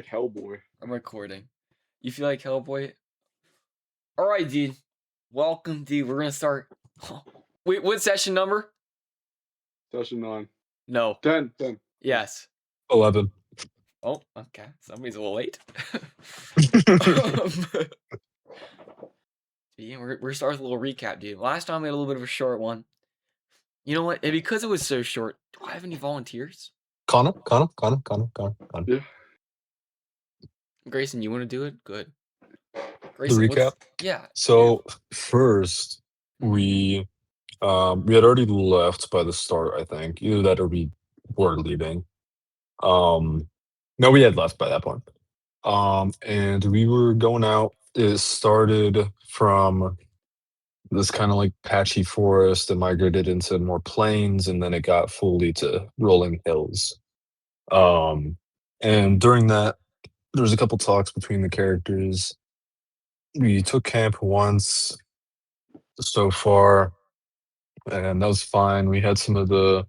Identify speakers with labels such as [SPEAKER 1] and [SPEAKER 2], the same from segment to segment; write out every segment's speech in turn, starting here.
[SPEAKER 1] like Hellboy.
[SPEAKER 2] I'm recording. You feel like Hellboy? All right, dude. Welcome, dude. We're gonna start. Wait, what session number?
[SPEAKER 1] Session 9.
[SPEAKER 2] No.
[SPEAKER 1] 10.
[SPEAKER 2] Yes.
[SPEAKER 3] 11.
[SPEAKER 2] Oh, okay. Somebody's a little late. Yeah, we're starting with a little recap, dude. Last time we had a little bit of a short one. You know what? And because it was so short, do I have any volunteers?
[SPEAKER 3] Connor.
[SPEAKER 1] Yeah.
[SPEAKER 2] Grayson, you want to do it? Good.
[SPEAKER 3] The
[SPEAKER 2] Grayson,
[SPEAKER 3] recap.
[SPEAKER 2] Yeah.
[SPEAKER 3] So first, we had already left by the start. I think either that or we were leaving. No, we had left by that point. And we were going out. It started from this kind of like patchy forest and migrated into more plains, and then it got fully to rolling hills. And during that, there was a couple talks between the characters. We took camp once so far, and that was fine. We had some of the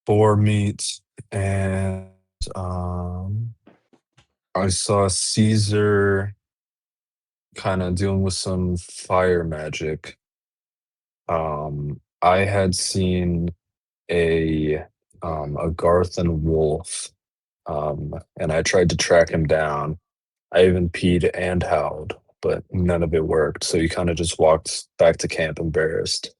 [SPEAKER 3] boar meat, and I saw Caesar kind of dealing with some fire magic. I had seen a Garthan wolf, and I tried to track him down. I even peed and howled, but none of it worked. So he kind of just walked back to camp embarrassed.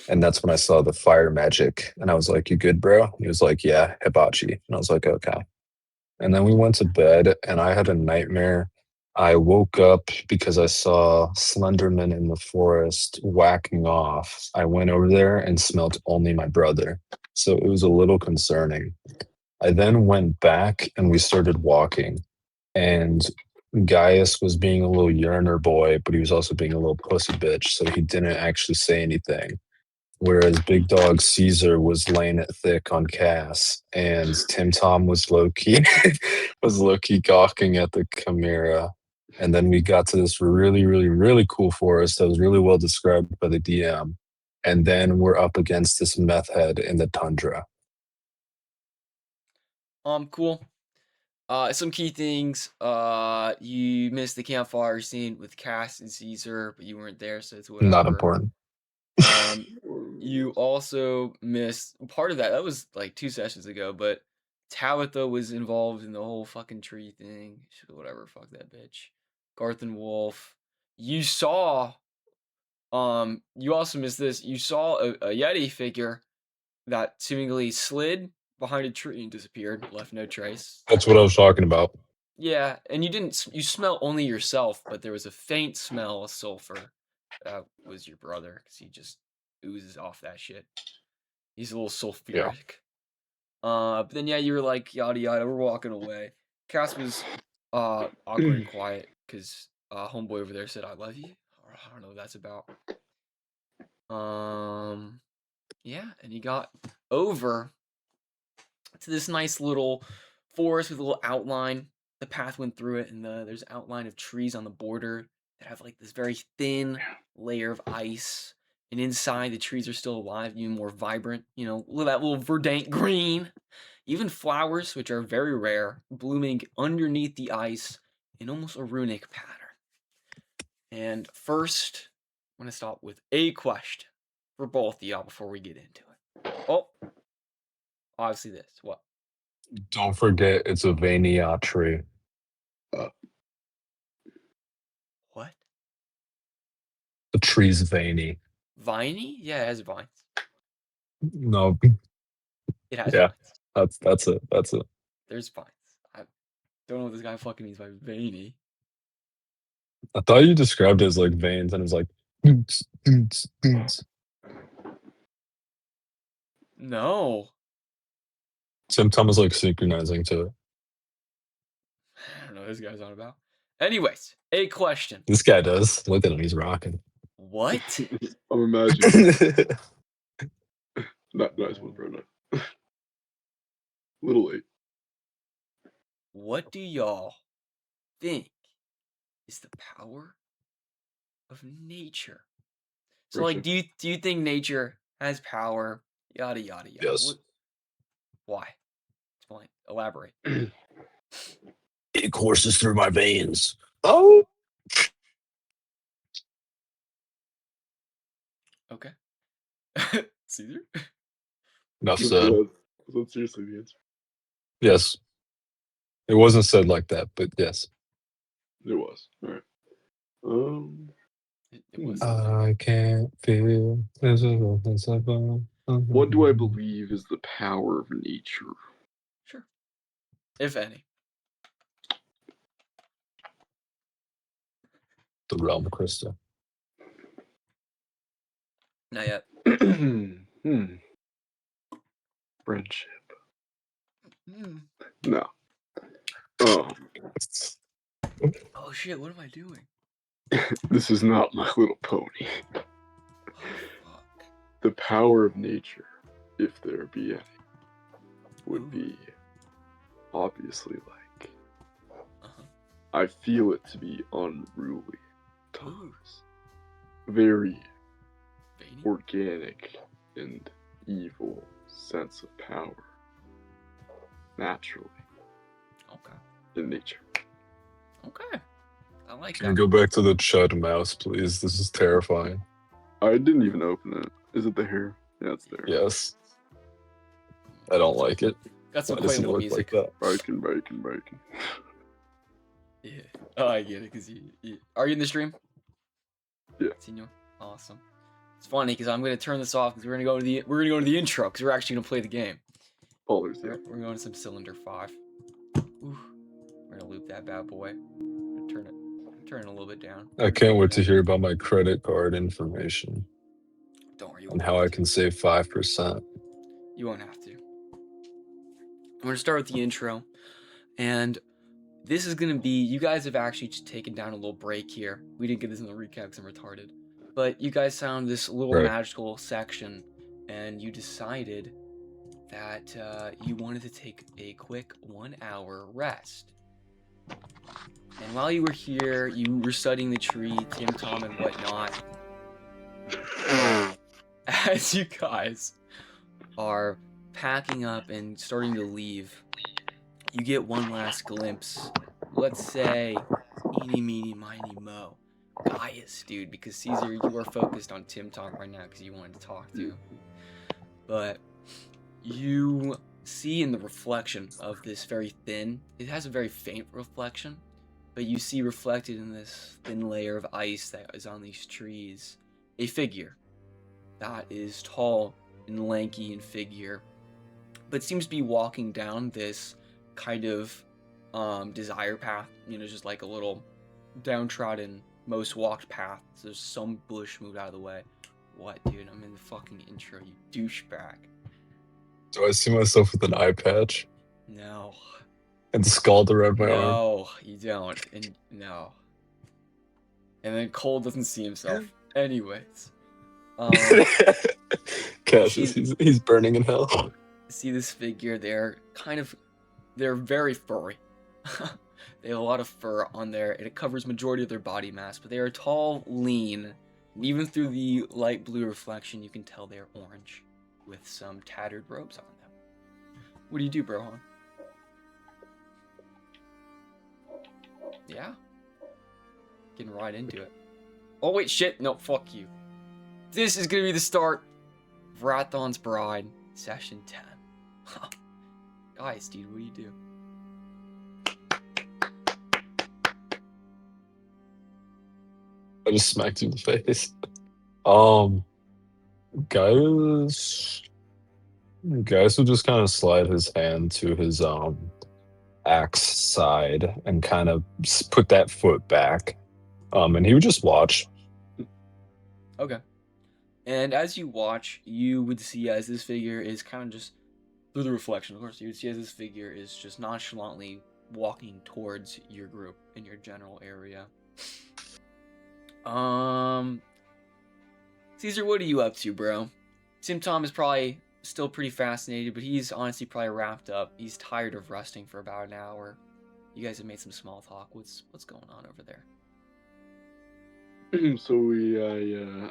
[SPEAKER 3] And that's when I saw the fire magic. And I was like, "You good, bro?" He was like, "Yeah, hibachi." And I was like, "Okay." And then we went to bed, and I had a nightmare. I woke up because I saw Slenderman in the forest whacking off. I went over there and smelt only my brother. So it was a little concerning. I then went back and we started walking. And Gaius was being a little yearner boy, but he was also being a little pussy bitch, so he didn't actually say anything. Whereas Big Dog Caesar was laying it thick on Cass, and Tim Tom was low key gawking at the Chimera. And then we got to this really, really, really cool forest that was really well described by the DM. And then we're up against this meth head in the tundra.
[SPEAKER 2] Cool. Some key things. You missed the campfire scene with Cass and Caesar, but you weren't there, so it's whatever.
[SPEAKER 3] Not important.
[SPEAKER 2] You also missed part of that. That was like 2 sessions ago, but Tabitha was involved in the whole fucking tree thing. Whatever, fuck that bitch. Garth and Wolf. You saw. You also missed this. You saw a Yeti figure that seemingly slid behind a tree and disappeared, left no trace.
[SPEAKER 3] That's what I was talking about.
[SPEAKER 2] Yeah, and you smell only yourself, but there was a faint smell of sulfur. That was your brother, because he just oozes off that shit. He's a little sulfuric. But then yeah, you were like yada yada. We're walking away. Cass was awkward and quiet because homeboy over there said I love you. I don't know what that's about. Yeah, and he got over to this nice little forest with a little outline. The path went through it, and there's an outline of trees on the border that have like this very thin layer of ice. And inside, the trees are still alive, even more vibrant. You know, that little verdant green. Even flowers, which are very rare, blooming underneath the ice in almost a runic pattern. And first, I'm going to start with a question for both of y'all before we get into it. Oh, obviously this. What?
[SPEAKER 3] Don't forget, it's a Vania tree.
[SPEAKER 2] What?
[SPEAKER 3] The tree's veiny.
[SPEAKER 2] Viney? Yeah, it has vines.
[SPEAKER 3] No.
[SPEAKER 2] It has
[SPEAKER 3] Yeah,
[SPEAKER 2] vines.
[SPEAKER 3] that's it.
[SPEAKER 2] There's vines. I don't know what this guy fucking means by veiny.
[SPEAKER 3] I thought you described it as like veins, and it was like.
[SPEAKER 2] No.
[SPEAKER 3] Tim Tom was like synchronizing to it.
[SPEAKER 2] I don't know what this guy's on about. Anyways, a question.
[SPEAKER 3] This guy does. Look at him, he's rocking.
[SPEAKER 2] What?
[SPEAKER 1] I'm imagining. Nice one, bro. Little late.
[SPEAKER 2] What do y'all think is the power of nature? So, like, do you think nature has power? Yada yada yada.
[SPEAKER 3] Yes.
[SPEAKER 2] Why? Explain. Elaborate.
[SPEAKER 3] It courses through my veins. Oh.
[SPEAKER 2] Okay. Caesar?
[SPEAKER 3] Enough
[SPEAKER 1] Was
[SPEAKER 3] said.
[SPEAKER 1] that seriously the answer?
[SPEAKER 3] Yes. It wasn't said like that, but yes.
[SPEAKER 1] It was. All right.
[SPEAKER 2] It was.
[SPEAKER 3] I can't feel.
[SPEAKER 1] What do I believe is the power of nature?
[SPEAKER 2] Sure. If any.
[SPEAKER 3] The realm crystal.
[SPEAKER 2] Not yet.
[SPEAKER 1] Friendship.
[SPEAKER 2] Mm.
[SPEAKER 1] No.
[SPEAKER 2] Oh shit, what am I doing?
[SPEAKER 1] This is not My Little Pony.
[SPEAKER 2] Oh fuck.
[SPEAKER 1] The power of nature, if there be any, would
[SPEAKER 2] Ooh.
[SPEAKER 1] be obviously like
[SPEAKER 2] Uh-huh.
[SPEAKER 1] I feel it to be unruly
[SPEAKER 2] Ooh.
[SPEAKER 1] times. Very
[SPEAKER 2] Veiny?
[SPEAKER 1] organic and evil sense of power. Naturally.
[SPEAKER 2] Okay.
[SPEAKER 1] In nature.
[SPEAKER 2] Okay. I like
[SPEAKER 3] Can you
[SPEAKER 2] that.
[SPEAKER 3] go back to the Chud mouse, please? This is terrifying.
[SPEAKER 1] I didn't even open it. Is it the hair? Yeah, it's there.
[SPEAKER 3] Yes. I don't like it.
[SPEAKER 2] Got some
[SPEAKER 3] Why does he
[SPEAKER 2] Quavo
[SPEAKER 3] look
[SPEAKER 2] music.
[SPEAKER 3] like that?
[SPEAKER 1] Bacon.
[SPEAKER 2] Yeah. Oh, I get it. Cause you are you in the stream?
[SPEAKER 1] Yeah.
[SPEAKER 2] Senor? Awesome. It's funny because I'm gonna turn this off because we're gonna go to the intro because we're actually gonna play the game.
[SPEAKER 1] Ballers, yeah.
[SPEAKER 2] We're going to some Cylinder 5. Ooh. We're gonna loop that bad boy. Turn it a little bit down.
[SPEAKER 3] I can't wait to hear about my credit card information
[SPEAKER 2] Don't worry, you
[SPEAKER 3] and
[SPEAKER 2] won't
[SPEAKER 3] how
[SPEAKER 2] have
[SPEAKER 3] I
[SPEAKER 2] to.
[SPEAKER 3] can save 5%.
[SPEAKER 2] You won't have to. I'm gonna start with the intro, and this is gonna be. You guys have actually just taken down a little break here. We didn't get this in the recap because I'm retarded, but you guys found this little
[SPEAKER 3] Right.
[SPEAKER 2] magical section, and you decided that you wanted to take a quick 1 hour rest. And while you were here, you were studying the tree, Tim Tom, and whatnot. As you guys are packing up and starting to leave, you get one last glimpse. Let's say, eeny, meeny, miny, mo. Gaius, dude, because Caesar, you are focused on Tim Tom right now because you wanted to talk to him. But you see in the reflection of this very thin, it has a very faint reflection, but you see reflected in this thin layer of ice that is on these trees, a figure that is tall and lanky in figure, but seems to be walking down this kind of desire path, just like a little downtrodden, most walked path. So there's some bush moved out of the way. What, dude? I'm in the fucking intro, you douchebag.
[SPEAKER 3] Do I see myself with an eye patch
[SPEAKER 2] No.
[SPEAKER 3] and scald around my arm?
[SPEAKER 2] No, you don't. And no. And then Cole doesn't see himself. Anyways.
[SPEAKER 3] Cassius, he's burning in hell.
[SPEAKER 2] See this figure, they're very furry. They have a lot of fur on there, and it covers majority of their body mass, but they are tall, lean, and even through the light blue reflection, you can tell they're orange, with some tattered robes on them. What do you do, Brohan? Yeah? Getting right into it. Oh wait, shit, no, fuck you. This is gonna be the start of Rathon's Bride, Session 10. Guys, dude, what do you do?
[SPEAKER 3] I just smacked you in the face. Guys will just kind of slide his hand to his axe side and kind of put that foot back. And he would just watch.
[SPEAKER 2] Okay. And as you watch, you would see as this figure is kind of just through the reflection, of course, you would see as this figure is just nonchalantly walking towards your group in your general area. Caesar, what are you up to, bro? Tim Tom is probably still pretty fascinated, but he's honestly probably wrapped up. He's tired of resting for about an hour. You guys have made some small talk. What's going on over there?
[SPEAKER 1] So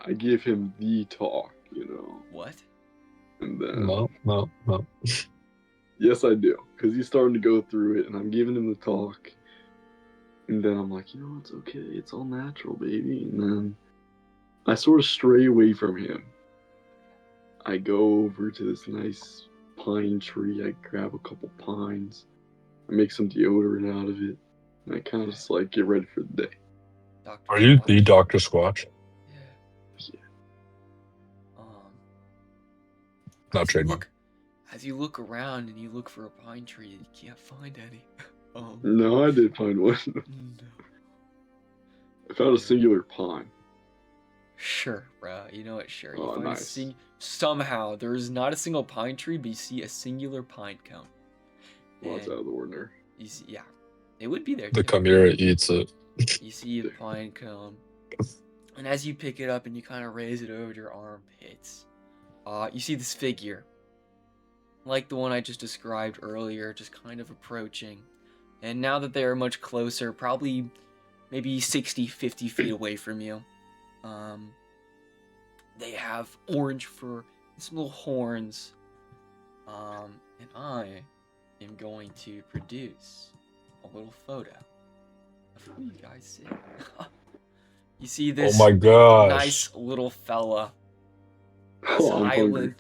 [SPEAKER 1] I give him the talk,
[SPEAKER 2] What?
[SPEAKER 1] And then
[SPEAKER 3] No.
[SPEAKER 1] yes, I do, because he's starting to go through it, and I'm giving him the talk, And then I'm like, it's okay. It's all natural, baby. And then I sort of stray away from him. I go over to this nice pine tree. I grab a couple pines. I make some deodorant out of it. And I kind of just like get ready for the day.
[SPEAKER 2] Dr.
[SPEAKER 3] Are you the
[SPEAKER 2] Squatch.
[SPEAKER 3] Dr. Squatch?
[SPEAKER 2] Yeah.
[SPEAKER 3] Not
[SPEAKER 2] As you
[SPEAKER 3] trademark.
[SPEAKER 2] look, as you look around and you look for a pine tree, you can't find any.
[SPEAKER 1] No, I did find one.
[SPEAKER 2] No.
[SPEAKER 1] I found a singular pine.
[SPEAKER 2] Sure, bro. You know what? Sure. You
[SPEAKER 1] Oh,
[SPEAKER 2] find
[SPEAKER 1] nice.
[SPEAKER 2] somehow there is not a single pine tree, but you see a singular pine cone.
[SPEAKER 1] Well, that's
[SPEAKER 2] And
[SPEAKER 1] out of the ordinary.
[SPEAKER 2] you see, yeah, it would be there
[SPEAKER 3] The
[SPEAKER 2] too.
[SPEAKER 3] Chimera eats it.
[SPEAKER 2] You see the pine cone, and as you pick it up and you kind of raise it over your armpits, you see this figure, like the one I just described earlier, just kind of approaching. And now that they're much closer, probably maybe 60, 50 feet away from you, they have orange fur and some little horns. And I am going to produce a little photo of who you guys see. You see this
[SPEAKER 3] Oh my gosh.
[SPEAKER 2] nice little fella.
[SPEAKER 1] Oh, I'm hungry.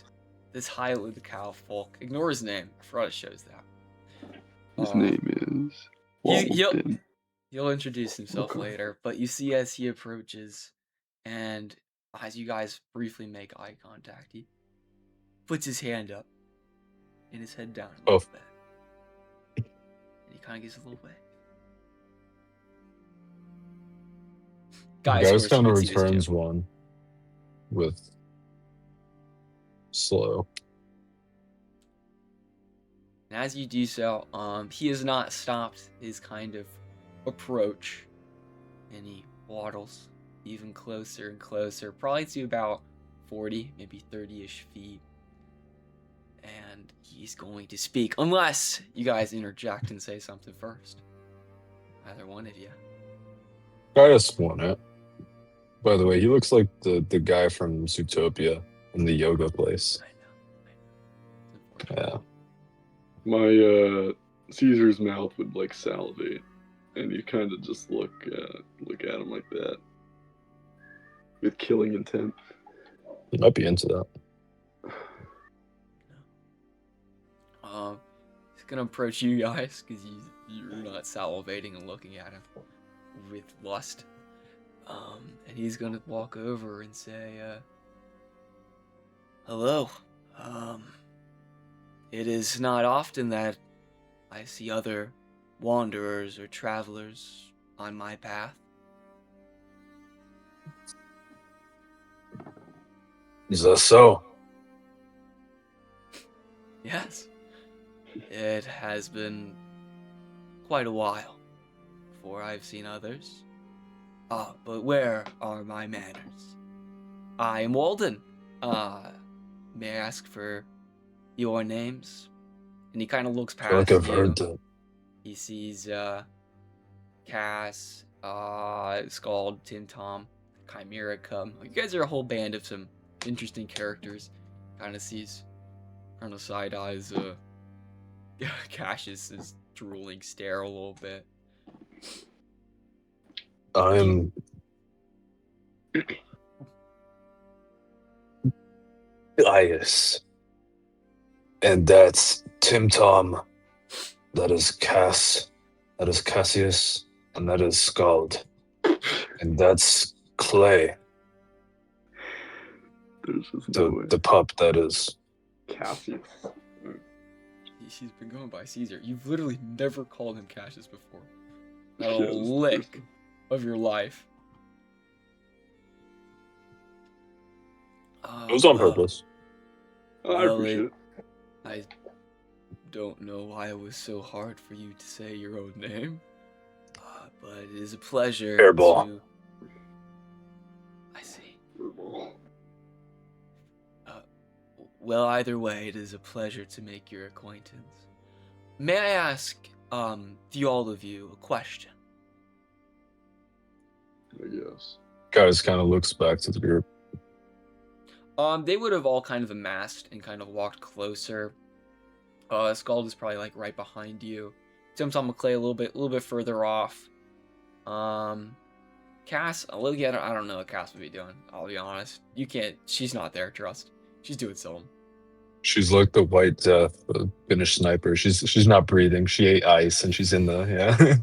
[SPEAKER 2] This Highland cowfolk. Ignore his name. I forgot it shows that.
[SPEAKER 1] His name is Walton.
[SPEAKER 2] He'll introduce himself
[SPEAKER 1] Okay.
[SPEAKER 2] later, but you see as he approaches, and as you guys briefly make eye contact, he puts his hand up and his head down a little bit. And he kind of gives a little wave. Guys,
[SPEAKER 3] Guys
[SPEAKER 2] of course,
[SPEAKER 3] kind
[SPEAKER 2] you
[SPEAKER 3] of
[SPEAKER 2] can see this
[SPEAKER 3] returns
[SPEAKER 2] too.
[SPEAKER 3] one with slow.
[SPEAKER 2] And as you do so, he has not stopped his kind of approach, and he waddles even closer and closer, probably to about 40, maybe 30-ish feet. And he's going to speak, unless you guys interject and say something first. Either one of you.
[SPEAKER 3] Gaius won it. By the way, he looks like the guy from Zootopia in the yoga place.
[SPEAKER 2] I know.
[SPEAKER 3] Yeah.
[SPEAKER 1] My Caesar's mouth would like salivate, and you kind of just look at him like that with killing intent.
[SPEAKER 3] He might be into that.
[SPEAKER 2] He's gonna approach you guys because you're not salivating and looking at him with lust. And he's gonna walk over and say, "Hello. It is not often that I see other wanderers or travelers on my path.
[SPEAKER 3] Is that so?
[SPEAKER 2] Yes. It has been quite a while before I've seen others. But where are my manners? I am Walden. May I ask for your names?" And he kind of looks
[SPEAKER 3] I feel like
[SPEAKER 2] past
[SPEAKER 3] I've
[SPEAKER 2] you.
[SPEAKER 3] heard that.
[SPEAKER 2] He sees Cass, Scald, Tim Tom, Chimera come. You guys are a whole band of some interesting characters. Kind of sees, kind of side eyes Cassius's drooling stare a little bit.
[SPEAKER 3] I'm Gaius. And that's Tim Tom. That is Cass. That is Cassius. And that is Scald. And that's Clay.
[SPEAKER 1] There's just no way.
[SPEAKER 3] The pup that is.
[SPEAKER 1] Cassius.
[SPEAKER 2] He's been going by Caesar. You've literally never called him Cassius before. Not a
[SPEAKER 1] Yes,
[SPEAKER 2] lick of your life.
[SPEAKER 3] It was on purpose.
[SPEAKER 1] I appreciate it.
[SPEAKER 2] I don't know why it was so hard for you to say your own name, but it is a pleasure
[SPEAKER 3] Hairball.
[SPEAKER 2] to... I see. Well, either way, it is a pleasure to make your acquaintance. May I ask, all of you, a question?
[SPEAKER 1] I guess.
[SPEAKER 3] Gaius kind of looks back to the group.
[SPEAKER 2] They would have all kind of amassed and kind of walked closer. Scald is probably like right behind you. Tim Tom McClay a little bit further off. Cass, look at her. I don't know what Cass would be doing. I'll be honest. You can't. She's not there. Trust. She's doing something.
[SPEAKER 3] She's like the White Death, Finnish sniper. She's not breathing. She ate ice and she's in the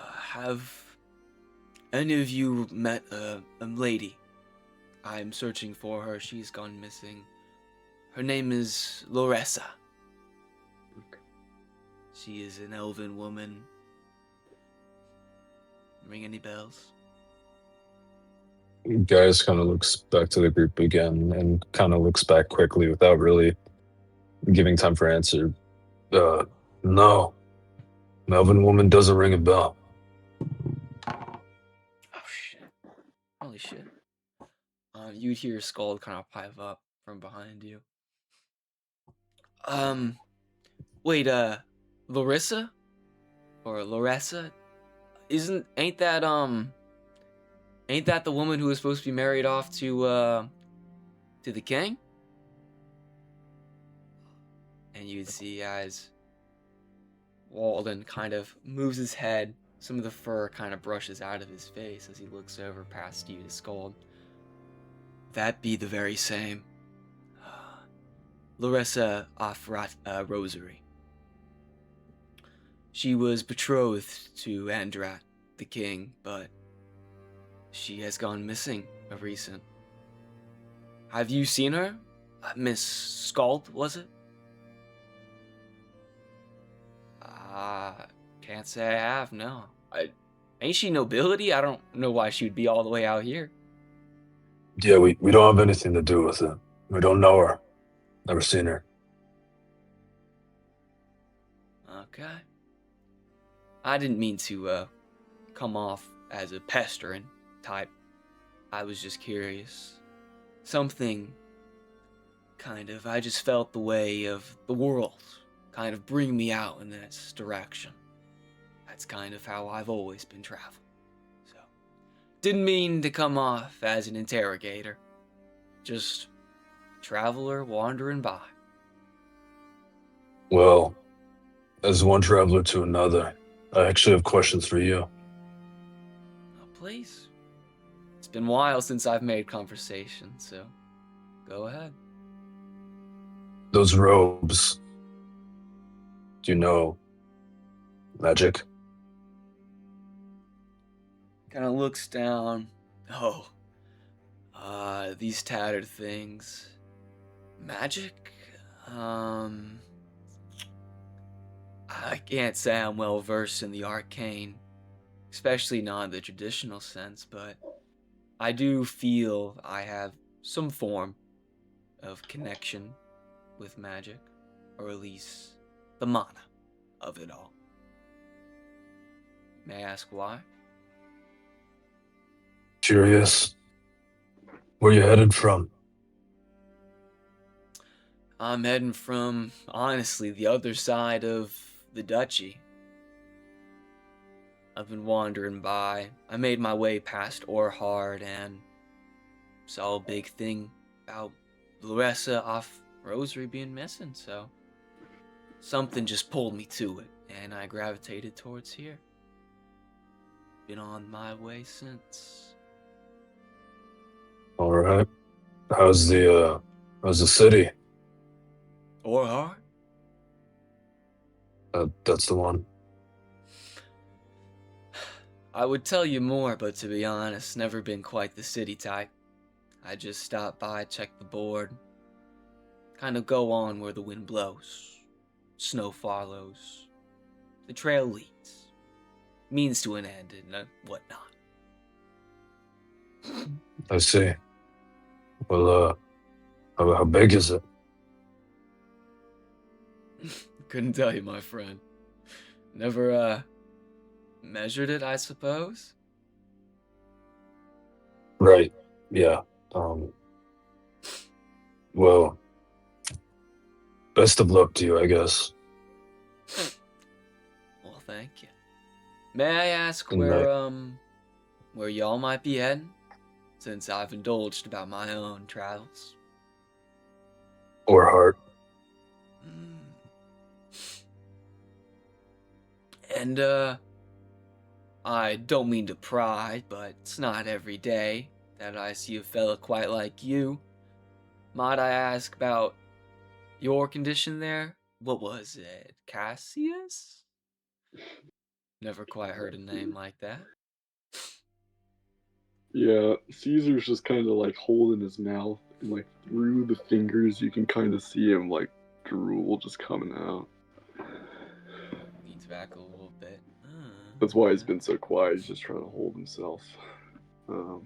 [SPEAKER 2] Have any of you met a lady? I'm searching for her. She's gone missing. Her name is Loressa. She is an elven woman. Ring any bells?
[SPEAKER 3] Gaius kind of looks back to the group again and kind of looks back quickly without really giving time for answer. No. Melvin woman doesn't ring a bell.
[SPEAKER 2] Oh shit! Holy shit! You'd hear Scald kind of pipe up from behind you. Wait, Larissa or Loressa? Ain't that the woman who was supposed to be married off to the king? And you'd see as Walden kind of moves his head, some of the fur kind of brushes out of his face as he looks over past you to Scald. That be the very same. Larissa off Rosary. She was betrothed to Andrat, the king, but she has gone missing of recent. Have you seen her? Miss Scald, was it? Can't say I have, no. Ain't she nobility? I don't know why she would be all the way out here.
[SPEAKER 3] Yeah, we don't have anything to do with it. We don't know her. Never seen her.
[SPEAKER 2] Okay. I didn't mean to come off as a pestering type. I was just curious. Something I just felt the way of the world kind of bring me out in this direction. That's kind of how I've always been traveling. So, didn't mean to come off as an interrogator. Just traveler wandering by.
[SPEAKER 3] Well, as one traveler to another, I actually have questions for you.
[SPEAKER 2] Oh, please. It's been a while since I've made conversation, so go ahead.
[SPEAKER 3] Those robes. Do you know magic?
[SPEAKER 2] Kind of looks down. Oh, these tattered things. Magic? I can't say I'm well versed in the arcane, especially not in the traditional sense, but I do feel I have some form of connection with magic, or at least the mana of it all. May I ask why?
[SPEAKER 3] Curious. Where you headed from?
[SPEAKER 2] I'm heading from, honestly, the other side of the duchy. I've been wandering by. I made my way past Orhard and saw a big thing about Larissa off Rosary being missing, so something just pulled me to it, and I gravitated towards here. Been on my way since.
[SPEAKER 3] All right. How's the city?
[SPEAKER 2] Orhard?
[SPEAKER 3] That's the one.
[SPEAKER 2] I would tell you more, but to be honest, never been quite the city type. I just stop by, check the board, kind of go on where the wind blows, snow follows, the trail leads, means to an end, and whatnot.
[SPEAKER 3] I see. Well, how big is it?
[SPEAKER 2] Couldn't tell you, my friend. Never, measured it, I suppose?
[SPEAKER 3] Right. Yeah. Well, best of luck to you, I guess.
[SPEAKER 2] Well, thank you. May I ask
[SPEAKER 3] Good night.
[SPEAKER 2] where y'all might be heading? Since I've indulged about my own travels.
[SPEAKER 3] Or heart.
[SPEAKER 2] And, I don't mean to pry, but it's not every day that I see a fella quite like you. Might I ask about your condition there? What was it, Cassius? Never quite heard a name like that.
[SPEAKER 1] Yeah, Caesar's just kind of like holding his mouth, and like through the fingers, you can kind of see him like drool just coming out.
[SPEAKER 2] Leans back a little bit.
[SPEAKER 1] That's why he's been so quiet. He's just trying to hold himself. Um,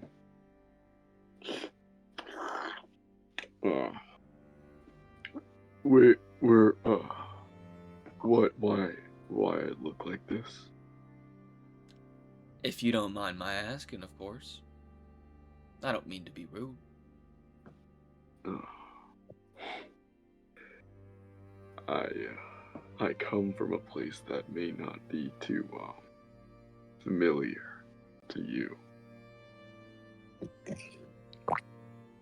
[SPEAKER 1] uh, we're why I look like this?
[SPEAKER 2] If you don't mind my asking, of course. I don't mean to be rude.
[SPEAKER 1] I come from a place that may not be too familiar to you.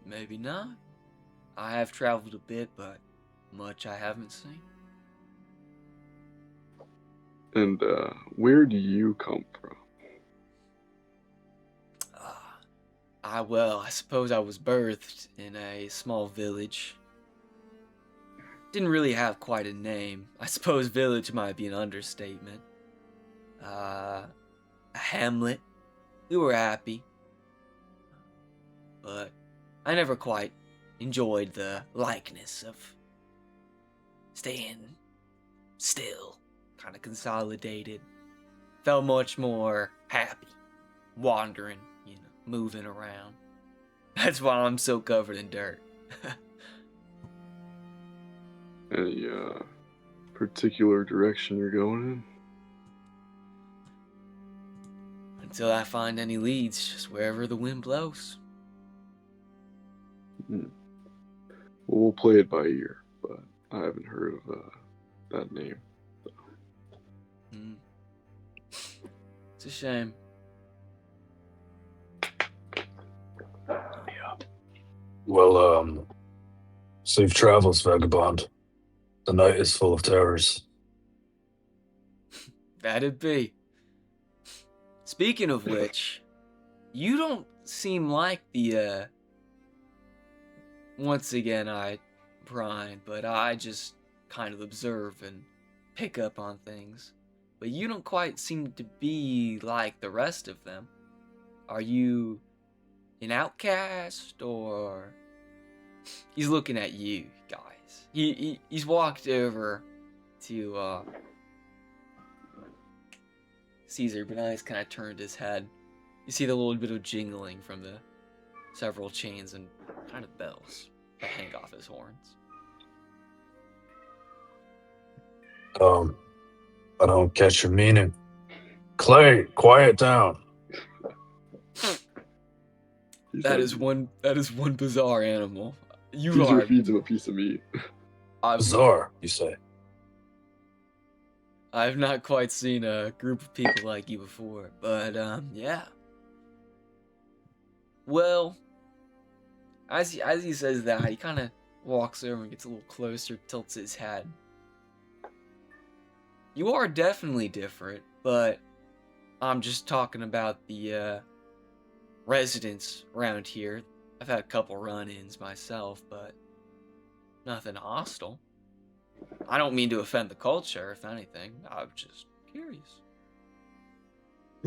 [SPEAKER 2] Maybe not. I have traveled a bit, but much I haven't seen.
[SPEAKER 1] And where do you come from?
[SPEAKER 2] I suppose I was birthed in a small village. Didn't really have quite a name. I suppose village might be an understatement. A hamlet. We were happy. But I never quite enjoyed the likeness of staying still, kind of consolidated. Felt much more happy, wandering, moving around. That's why I'm so covered in dirt.
[SPEAKER 1] Any particular direction you're going in?
[SPEAKER 2] Until I find any leads, just wherever the wind blows.
[SPEAKER 1] Well, we'll play it by ear, but I haven't heard of that name. So.
[SPEAKER 2] It's a shame.
[SPEAKER 3] Yeah. Well, safe travels, vagabond. The night is full of terrors.
[SPEAKER 2] That'd be. Speaking of which, you don't seem like the, once again, I pry, but I just kind of observe and pick up on things. But you don't quite seem to be like the rest of them. Are you an outcast, or... He's looking at you guys. He's walked over to Caesar, but now he's kind of turned his head. You see the little bit of jingling from the several chains and kind of bells that hang off his horns.
[SPEAKER 3] I don't catch your meaning. Clay, quiet down.
[SPEAKER 2] That is one bizarre animal.
[SPEAKER 1] Caesar feeds him a piece of meat.
[SPEAKER 3] Bizarre, you say?
[SPEAKER 2] I've not quite seen a group of people like you before, but yeah. Well, as he says that, he kind of walks over and gets a little closer, tilts his head. You are definitely different, but I'm just talking about the residents around here. I've had a couple run-ins myself, but nothing hostile. I don't mean to offend the culture, if anything. I'm just curious.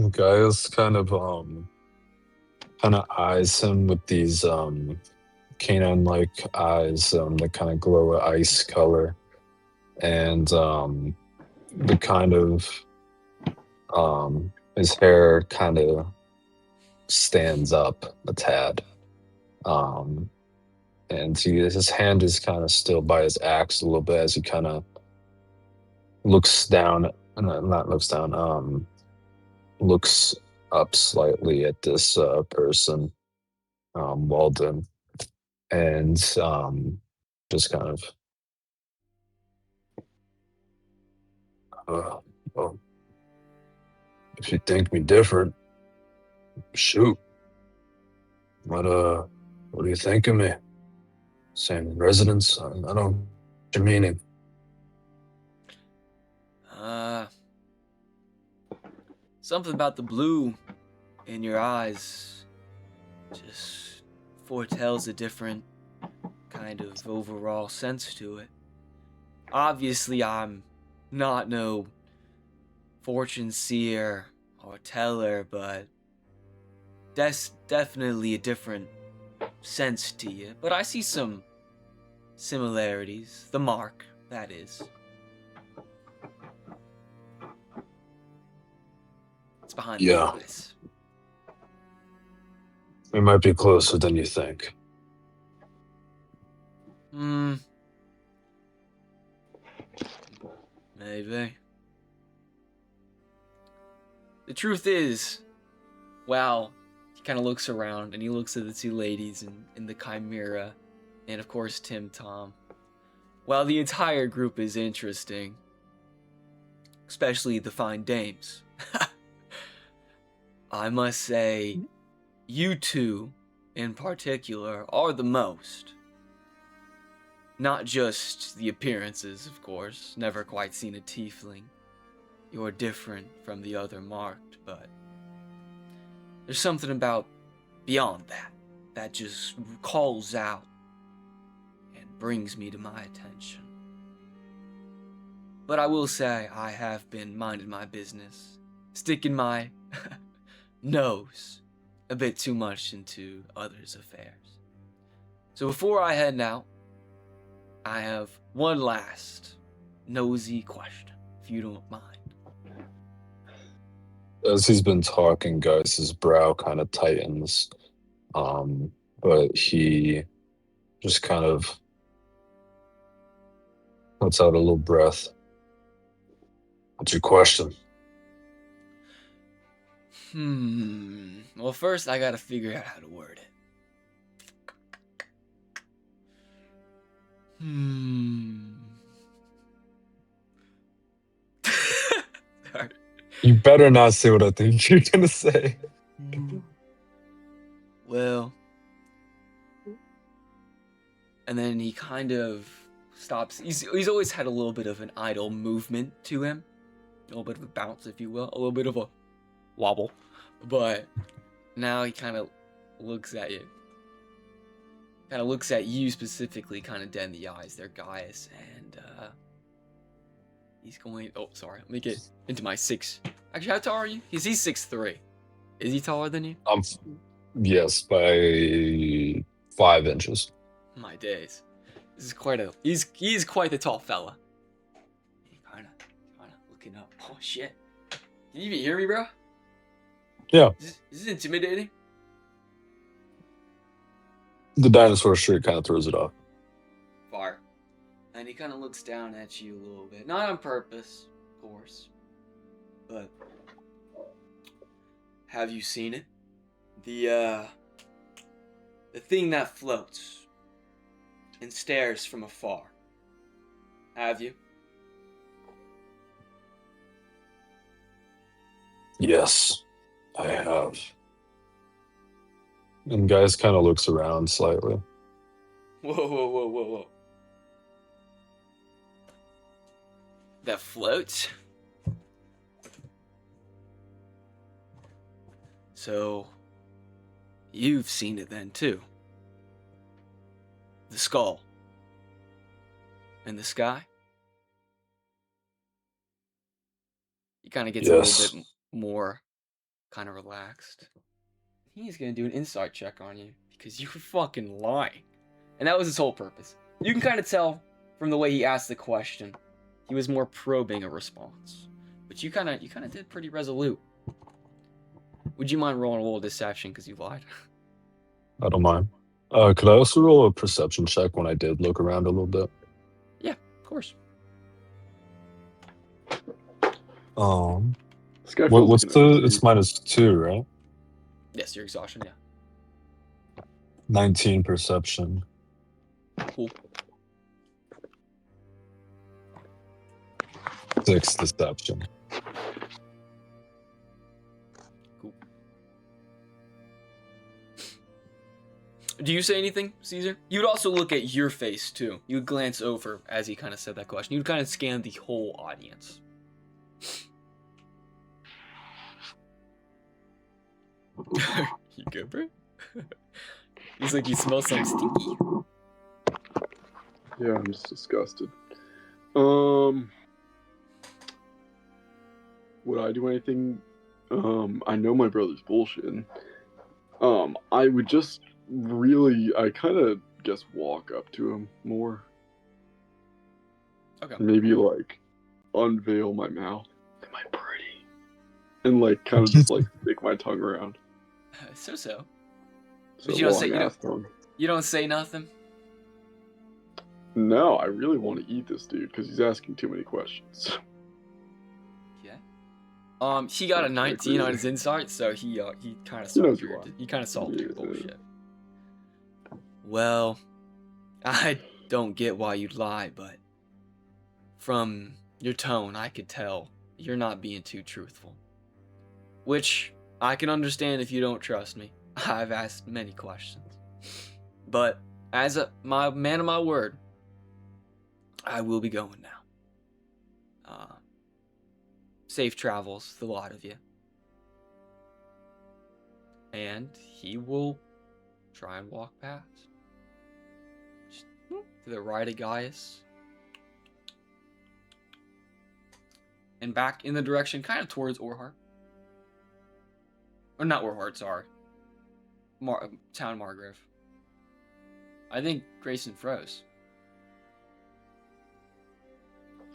[SPEAKER 3] Gaius kind of eyes him with these canine-like eyes that kind of glow a ice color, and the kind of his hair kind of stands up a tad, and his hand is kind of still by his axe a little bit as he kind of looks down, not looks down, looks up slightly at this person, Walden, and just kind of, well, if you think me different, shoot. What do you think of me? Same residence? I don't know what you're meaning.
[SPEAKER 2] something about the blue in your eyes just foretells a different kind of overall sense to it. Obviously, I'm not no fortune seer or teller, but that's definitely a different sense to you. But I see some similarities. The mark, that is. It's behind the eyes.
[SPEAKER 3] It might be closer than you think.
[SPEAKER 2] Maybe. The truth is, wow, he kind of looks around and he looks at the two ladies in the Chimera and, of course, Tim Tom. While the entire group is interesting, especially the fine dames, I must say, you two in particular are the most. Not just the appearances, of course. Never quite seen a tiefling. You're different from the other marked, but there's something about beyond that just calls out and brings me to my attention. But I will say I have been minding my business, sticking my nose a bit too much into others' affairs. So before I head out, I have one last nosy question, if you don't mind.
[SPEAKER 3] As he's been talking, guys, his brow kind of tightens, but he just kind of lets out a little breath. What's your question?
[SPEAKER 2] Well, first I gotta figure out how to word it. Sorry.
[SPEAKER 3] You better not say what I think you're gonna say.
[SPEAKER 2] Well, and then he kind of stops. He's always had a little bit of an idle movement to him, a little bit of a bounce, if you will, a little bit of a wobble. But now he kind of looks at you. Kind of looks at you specifically, kind of dead in the eyes there, guys, and he's going. Oh, sorry. Let me get into my 6. Actually, how tall are you? He's 6'3". Is he taller than you?
[SPEAKER 3] Yes, by 5 inches.
[SPEAKER 2] My days. This is quite a. He's quite a tall fella. He kind of looking up. Oh shit! Can you even hear me, bro?
[SPEAKER 3] Yeah.
[SPEAKER 2] Is this intimidating?
[SPEAKER 3] The dinosaur shirt kind of throws it off.
[SPEAKER 2] Far. And he kind of looks down at you a little bit. Not on purpose, of course. But have you seen it? The thing that floats and stares from afar. Have you?
[SPEAKER 3] Yes, I have. And guys kind of looks around slightly.
[SPEAKER 2] Whoa. That floats? So, you've seen it then too. The skull. In the sky? He kind of gets a little bit more kind of relaxed. He's gonna do an insight check on you because you were fucking lying. And that was his whole purpose. You can kind of tell from the way he asked the question, he was more probing a response. But you kind of did pretty resolute. Would you mind rolling a little deception because you lied?
[SPEAKER 3] I don't mind. Could I also roll a perception check when I did look around a little bit?
[SPEAKER 2] Yeah, of course.
[SPEAKER 3] What's it's -2, right?
[SPEAKER 2] Yes, your exhaustion, yeah.
[SPEAKER 3] 19 perception.
[SPEAKER 2] Cool.
[SPEAKER 3] 6 deception.
[SPEAKER 2] Cool. Do you say anything, Caesar? You would also look at your face, too. You would glance over as he kind of said that question. You would kind of scan the whole audience. You good, bro? Looks like you smell something stinky.
[SPEAKER 1] Yeah, I'm just disgusted. Would I do anything? I know my brother's bullshitting. I would just really, I kind of guess walk up to him more.
[SPEAKER 2] Okay.
[SPEAKER 1] Maybe like unveil my mouth. Am I pretty? And like kind of just like stick my tongue around.
[SPEAKER 2] So.
[SPEAKER 1] So
[SPEAKER 2] But you don't say
[SPEAKER 1] long ass tongue.
[SPEAKER 2] you don't say nothing.
[SPEAKER 1] No, I really want to eat this dude because he's asking too many questions.
[SPEAKER 2] Yeah. He got a
[SPEAKER 1] Sounds
[SPEAKER 2] 19 on
[SPEAKER 1] like
[SPEAKER 2] his insight, so he kind of
[SPEAKER 1] He knows
[SPEAKER 2] solved
[SPEAKER 1] you
[SPEAKER 2] your
[SPEAKER 1] are.
[SPEAKER 2] he kind of solved your
[SPEAKER 1] Yeah.
[SPEAKER 2] bullshit. Well, I don't get why you'd lie, but from your tone, I could tell you're not being too truthful. Which I can understand if you don't trust me. I've asked many questions. But as my man of my word, I will be going now. Safe travels, the lot of you. And he will try and walk past. Just to the right of Gaius. And back in the direction kind of towards Orhart. Or not Orhart, sorry. Town Margrave. I think Grayson froze.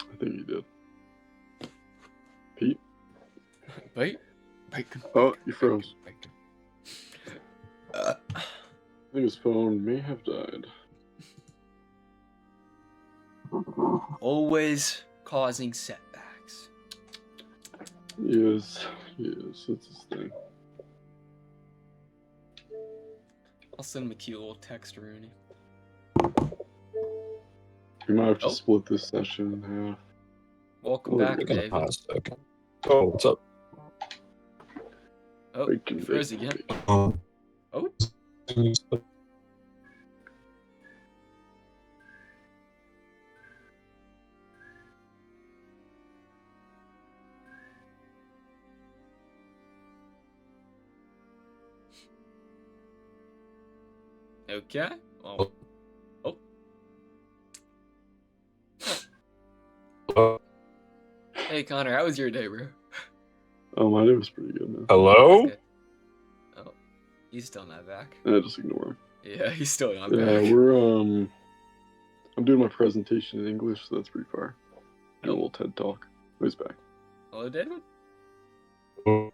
[SPEAKER 1] I think he did. Pete?
[SPEAKER 2] Wait. Bacon.
[SPEAKER 1] Oh, you froze.
[SPEAKER 2] Bacon.
[SPEAKER 1] I think his phone may have died.
[SPEAKER 2] Always causing setbacks.
[SPEAKER 1] He is. That's his thing.
[SPEAKER 2] I'll send him a cute little text, Rooney.
[SPEAKER 1] We might have to
[SPEAKER 2] Oh.
[SPEAKER 1] split this session in half.
[SPEAKER 2] Welcome
[SPEAKER 1] Oh,
[SPEAKER 2] back,
[SPEAKER 1] you're
[SPEAKER 3] Gonna
[SPEAKER 2] David.
[SPEAKER 3] pause a second. Oh, what's up?
[SPEAKER 2] Oh,
[SPEAKER 1] Bacon,
[SPEAKER 2] you froze
[SPEAKER 1] bacon,
[SPEAKER 2] again.
[SPEAKER 1] bacon.
[SPEAKER 2] Oh, okay. Oh. Hey, Connor, how was your day, bro?
[SPEAKER 1] Oh, my day was pretty good, man.
[SPEAKER 3] Hello?
[SPEAKER 2] That's good. Oh, he's still not back.
[SPEAKER 1] Just ignore him.
[SPEAKER 2] Yeah, he's still not
[SPEAKER 1] Yeah,
[SPEAKER 2] back.
[SPEAKER 1] I'm doing my presentation in English, so that's pretty far. Doing a
[SPEAKER 2] Oh.
[SPEAKER 1] little TED talk. Oh, he's back.
[SPEAKER 2] Hello, David?
[SPEAKER 1] No,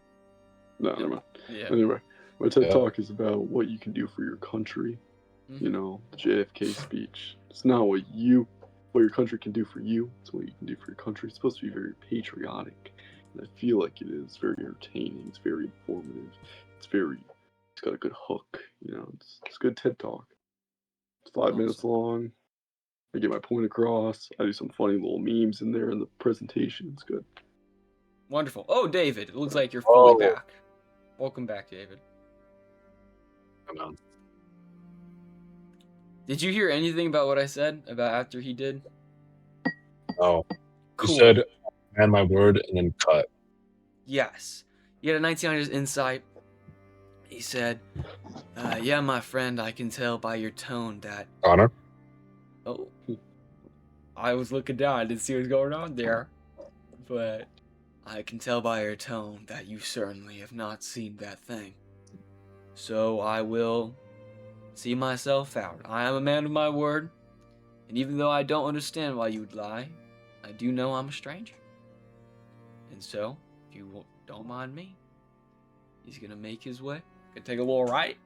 [SPEAKER 1] never mind.
[SPEAKER 2] Yeah.
[SPEAKER 1] Anyway, my TED
[SPEAKER 3] Yeah.
[SPEAKER 1] talk is about what you can do for your country.
[SPEAKER 2] Mhm.
[SPEAKER 1] You know, the JFK speech. It's not what your country can do for you. It's what you can do for your country. It's supposed to be very patriotic, and I feel like it is. Very entertaining. It's very informative. It's got a good hook. You know, it's a good TED talk. It's 5 minutes
[SPEAKER 2] Awesome.
[SPEAKER 1] long. I get my point across. I do some funny little memes in there in the presentation. It's good.
[SPEAKER 2] Wonderful. Oh, David, it looks like you're fully
[SPEAKER 3] Oh.
[SPEAKER 2] back. Welcome back, David.
[SPEAKER 3] Come on.
[SPEAKER 2] Did you hear anything about what I said about after he did?
[SPEAKER 3] Oh,
[SPEAKER 2] Cool.
[SPEAKER 3] you said, man, my word, and then cut.
[SPEAKER 2] Yes. He had a 19 on his insight. He said, yeah, my friend, I can tell by your tone that...
[SPEAKER 3] Connor?
[SPEAKER 2] Oh. I was looking down. I didn't see what was going on there. But I can tell by your tone that you certainly have not seen that thing. So I will see myself out. I am a man of my word. And even though I don't understand why you would lie, I do know I'm a stranger. And so, if you don't mind me, he's going to make his way. Gonna take a little right.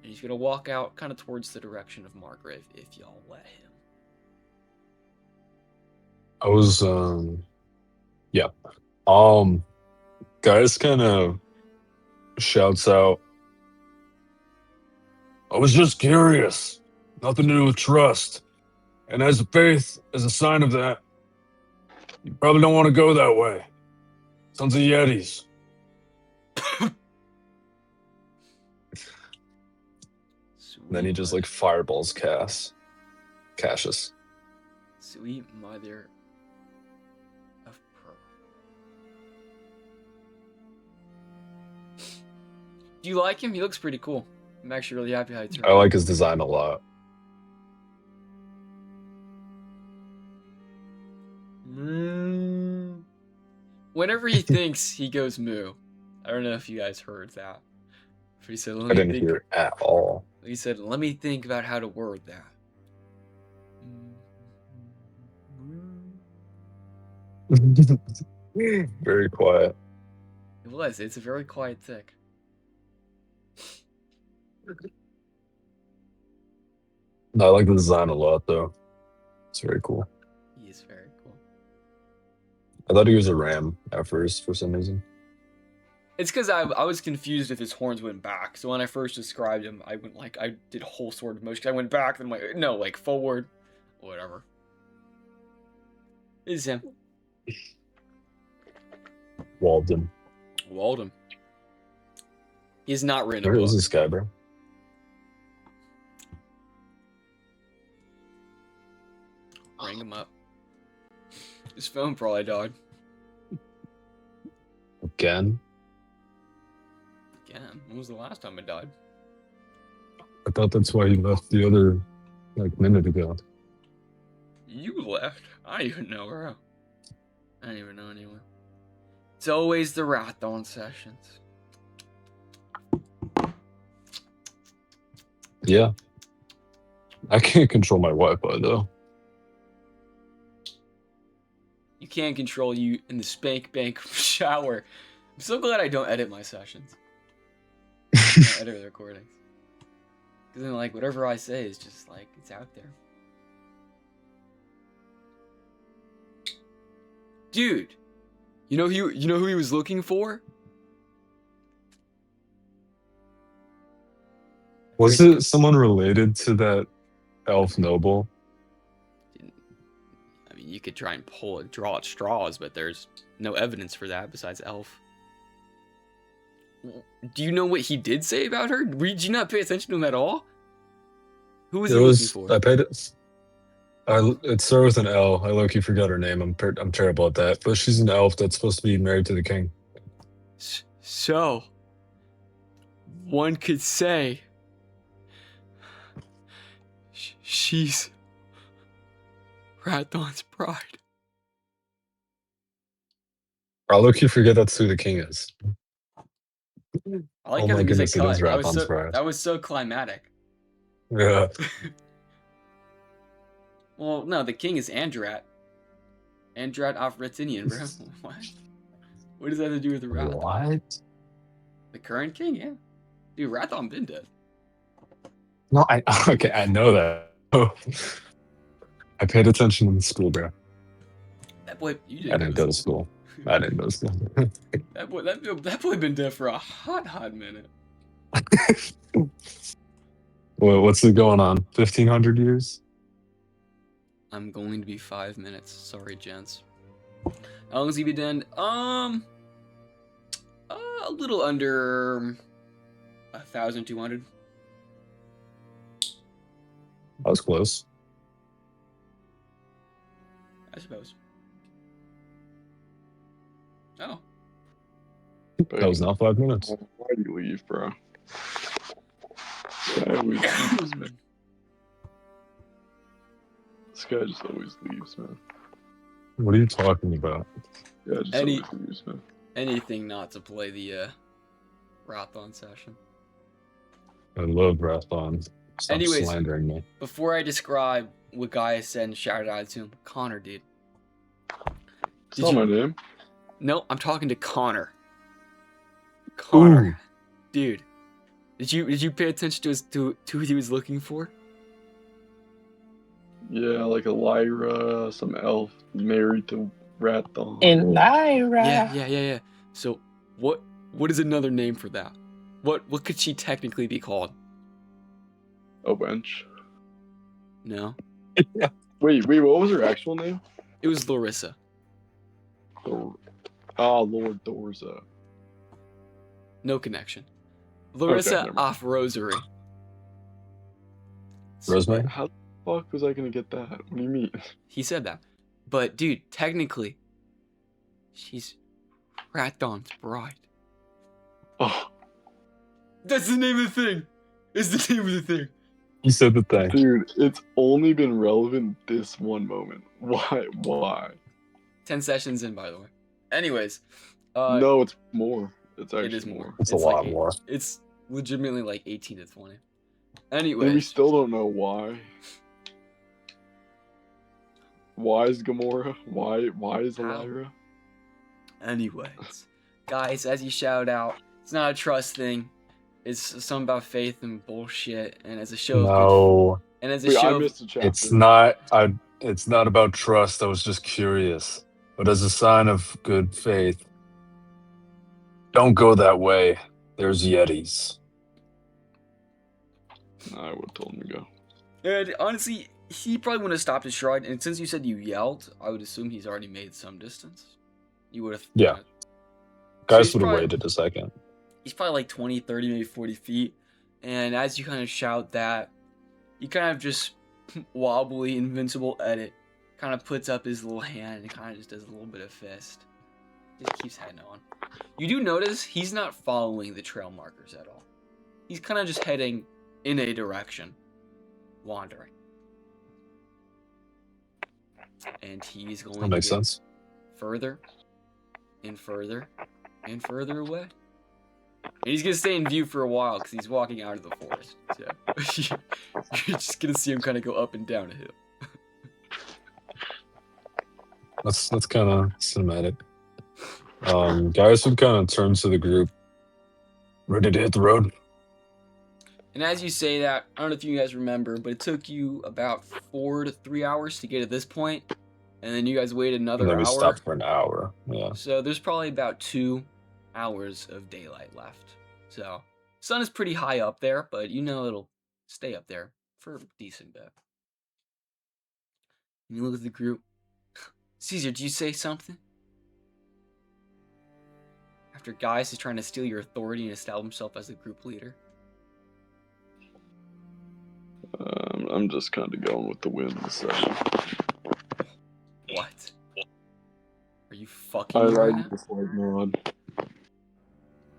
[SPEAKER 2] And he's going to walk out kind of towards the direction of Margrave if y'all let him.
[SPEAKER 3] I was, yeah. Guys kind of shouts out, I was just curious. Nothing to do with trust. And as a faith, as a sign of that, you probably don't want to go that way. Sons of Yetis. Then he just like fireballs Cassius.
[SPEAKER 2] Sweet mother of pearl. Do you like him? He looks pretty cool. I'm actually really happy how he turned
[SPEAKER 3] I like his design a lot.
[SPEAKER 2] Whenever he thinks, he goes moo. I don't know if you guys heard that. But he said,
[SPEAKER 3] I didn't hear it at all.
[SPEAKER 2] He said, let me think about how to word that.
[SPEAKER 3] Very quiet.
[SPEAKER 2] It was. It's a very quiet tick.
[SPEAKER 3] I like the design a lot, though. It's very cool.
[SPEAKER 2] He is very cool.
[SPEAKER 3] I thought he was a ram at first for some reason.
[SPEAKER 2] It's because I was confused if his horns went back. So when I first described him, I went like, I did whole sword motion. I went back, then like, no, like forward, whatever. It's him.
[SPEAKER 3] Walden.
[SPEAKER 2] Walden. He's not written a
[SPEAKER 3] Where
[SPEAKER 2] book.
[SPEAKER 3] is this guy, bro?
[SPEAKER 2] Bring him up. His phone probably died.
[SPEAKER 3] Again?
[SPEAKER 2] Again? When was the last time it died?
[SPEAKER 3] I thought that's why he left the other, like, minute ago.
[SPEAKER 2] You left? I don't even know, bro. I don't even know anyone. It's always the Rathon sessions.
[SPEAKER 3] Yeah. I can't control my Wi-Fi, though.
[SPEAKER 2] You can't control you in the spank bank shower. I'm so glad I don't edit my sessions. I don't edit the recordings. Because then, like, whatever I say is just, like, it's out there. Dude, you know who he was looking for?
[SPEAKER 3] Was it someone related to that elf noble?
[SPEAKER 2] I mean, you could try and draw at straws, but there's no evidence for that besides elf. Do you know what he did say about her? Did you not pay attention to him at all? Who was he looking for?
[SPEAKER 3] I paid it. It started with an L. I low-key forgot her name. I'm terrible at that. But she's an elf that's supposed to be married to the king.
[SPEAKER 2] So, one could say she's Rathon's bride.
[SPEAKER 3] I low-key forget that's who the king is.
[SPEAKER 2] I like
[SPEAKER 3] Oh
[SPEAKER 2] how
[SPEAKER 3] my
[SPEAKER 2] the music
[SPEAKER 3] goodness, it is
[SPEAKER 2] cut.
[SPEAKER 3] Rathon's bride.
[SPEAKER 2] That was so climatic.
[SPEAKER 3] Yeah.
[SPEAKER 2] Well, no, the king is Andrat. Andrat of Rathinian, bro. What? What does that have to do with the Rathon?
[SPEAKER 3] What?
[SPEAKER 2] The current king, yeah. Dude, Rathon been dead.
[SPEAKER 3] No, okay, I know that. Oh. I paid attention in school, bro.
[SPEAKER 2] That boy, you didn't.
[SPEAKER 3] I didn't go to school. I didn't go to school.
[SPEAKER 2] That boy been dead for a hot minute.
[SPEAKER 3] Well, what's it going on? 1,500 years?
[SPEAKER 2] I'm going to be 5 minutes. Sorry, gents. How long has he been dead? A little under 1,200.
[SPEAKER 3] I was close.
[SPEAKER 2] I suppose. Oh.
[SPEAKER 3] That was not 5 minutes.
[SPEAKER 1] Why do you leave, bro? Guy always leaves, man. This guy just always leaves, man.
[SPEAKER 3] What are you talking about?
[SPEAKER 1] Yeah, just always leaves, man.
[SPEAKER 2] Anything not to play the Rathon session.
[SPEAKER 3] I love Rathon. Stop
[SPEAKER 2] Anyways,
[SPEAKER 3] slandering me.
[SPEAKER 2] Before I describe what Guy said and shouted out to him, Connor, dude.
[SPEAKER 1] It's not my name.
[SPEAKER 2] No, I'm talking to Connor. Connor.
[SPEAKER 3] Ooh.
[SPEAKER 2] Dude. Did you pay attention to who he was looking for?
[SPEAKER 1] Yeah, like a Lyra, some elf married to Rathon.
[SPEAKER 3] Lyra.
[SPEAKER 2] Yeah. So what is another name for that? What could she technically be called?
[SPEAKER 1] A wench.
[SPEAKER 2] No.
[SPEAKER 1] Wait, what was her actual name?
[SPEAKER 2] It was Larissa.
[SPEAKER 1] Lord Dorza.
[SPEAKER 2] No connection. Larissa
[SPEAKER 1] never mind.
[SPEAKER 2] off Rosary.
[SPEAKER 3] Rosemary?
[SPEAKER 1] How the fuck was I gonna get that? What do you mean?
[SPEAKER 2] He said that. But dude, technically, she's Rathon's bride.
[SPEAKER 1] Oh.
[SPEAKER 2] That's the name of the thing. It's the name of the thing.
[SPEAKER 3] He said the thing.
[SPEAKER 1] Dude, it's only been relevant this one moment. Why?
[SPEAKER 2] 10 sessions in, by the way. Anyways,
[SPEAKER 1] No, it's more. It's actually
[SPEAKER 2] it is more.
[SPEAKER 3] It's a
[SPEAKER 2] like
[SPEAKER 3] lot more.
[SPEAKER 2] It's legitimately like 18 to 20.
[SPEAKER 1] And we
[SPEAKER 2] Anyways,
[SPEAKER 1] still don't know why. Why is Gamora? Why is
[SPEAKER 2] How?
[SPEAKER 1] Elira?
[SPEAKER 2] anyways, guys, as you shout out, it's not a trust thing. It's something about faith and bullshit. And as a show of
[SPEAKER 3] No,
[SPEAKER 2] and as a
[SPEAKER 1] Wait, I
[SPEAKER 2] show,
[SPEAKER 1] missed a chapter.
[SPEAKER 3] it's not. It's not about trust. I was just curious. But as a sign of good faith, don't go that way. There's Yetis.
[SPEAKER 1] I would have told him to go.
[SPEAKER 2] and honestly, he probably wouldn't have stopped his stride. And since you said you yelled, I would assume he's already made some distance. You would have.
[SPEAKER 3] Yeah.
[SPEAKER 2] So
[SPEAKER 3] Guys
[SPEAKER 2] he's
[SPEAKER 3] would have
[SPEAKER 2] probably-
[SPEAKER 3] waited a second.
[SPEAKER 2] He's probably like 20, 30, maybe 40 feet. And as you kind of shout that, he kind of just wobbly, invincible edit kind of puts up his little hand and kind of just does a little bit of fist. Just keeps heading on. You do notice he's not following the trail markers at all. He's kind of just heading in a direction, wandering. And he's going
[SPEAKER 3] That
[SPEAKER 2] to
[SPEAKER 3] makes
[SPEAKER 2] get
[SPEAKER 3] sense.
[SPEAKER 2] further and further and further away. And he's gonna stay in view for a while because he's walking out of the forest. So you're just gonna see him kind of go up and down a hill.
[SPEAKER 3] That's kind of cinematic. Guys would kind of turn to the group. Ready to hit the road?
[SPEAKER 2] And as you say that, I don't know if you guys remember, but it took you about 4 to 3 hours to get to this point, and then you guys waited
[SPEAKER 3] And
[SPEAKER 2] another
[SPEAKER 3] then we
[SPEAKER 2] hour.
[SPEAKER 3] stopped for an hour. Yeah.
[SPEAKER 2] So there's probably about 2 hours of daylight left. So sun is pretty high up there, but you know it'll stay up there for a decent bit. And you look at the group. Caesar, did you say something? After Gaius is trying to steal your authority and establish himself as the group leader.
[SPEAKER 1] I'm just kind of going with the wind this session.
[SPEAKER 2] What? Are you fucking
[SPEAKER 1] I
[SPEAKER 2] me right
[SPEAKER 1] like
[SPEAKER 2] now?
[SPEAKER 1] this light nod.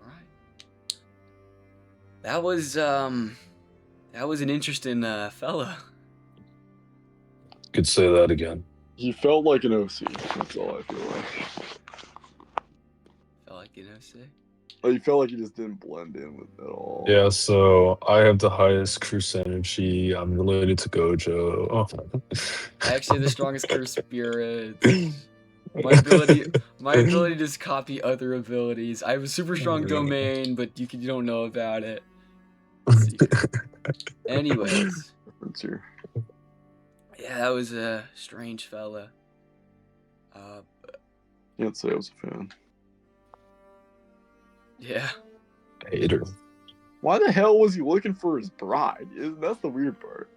[SPEAKER 2] Alright. That was an interesting fella.
[SPEAKER 3] Could say that again.
[SPEAKER 1] He felt like an OC. That's all I feel like.
[SPEAKER 2] Felt like, say.
[SPEAKER 1] Like, he felt like he just didn't blend in with it at all.
[SPEAKER 3] Yeah, so I have the highest curse energy. I'm related to Gojo. Oh.
[SPEAKER 2] I actually have the strongest curse spirit. My ability to just copy other abilities. I have a super strong domain, but you don't know about it. Let's see. Anyways,
[SPEAKER 1] Difference here.
[SPEAKER 2] yeah, that was a strange fella.
[SPEAKER 1] Can't say I was a fan.
[SPEAKER 2] Yeah.
[SPEAKER 3] Hater.
[SPEAKER 1] Why the hell was he looking for his bride? That's the weird part.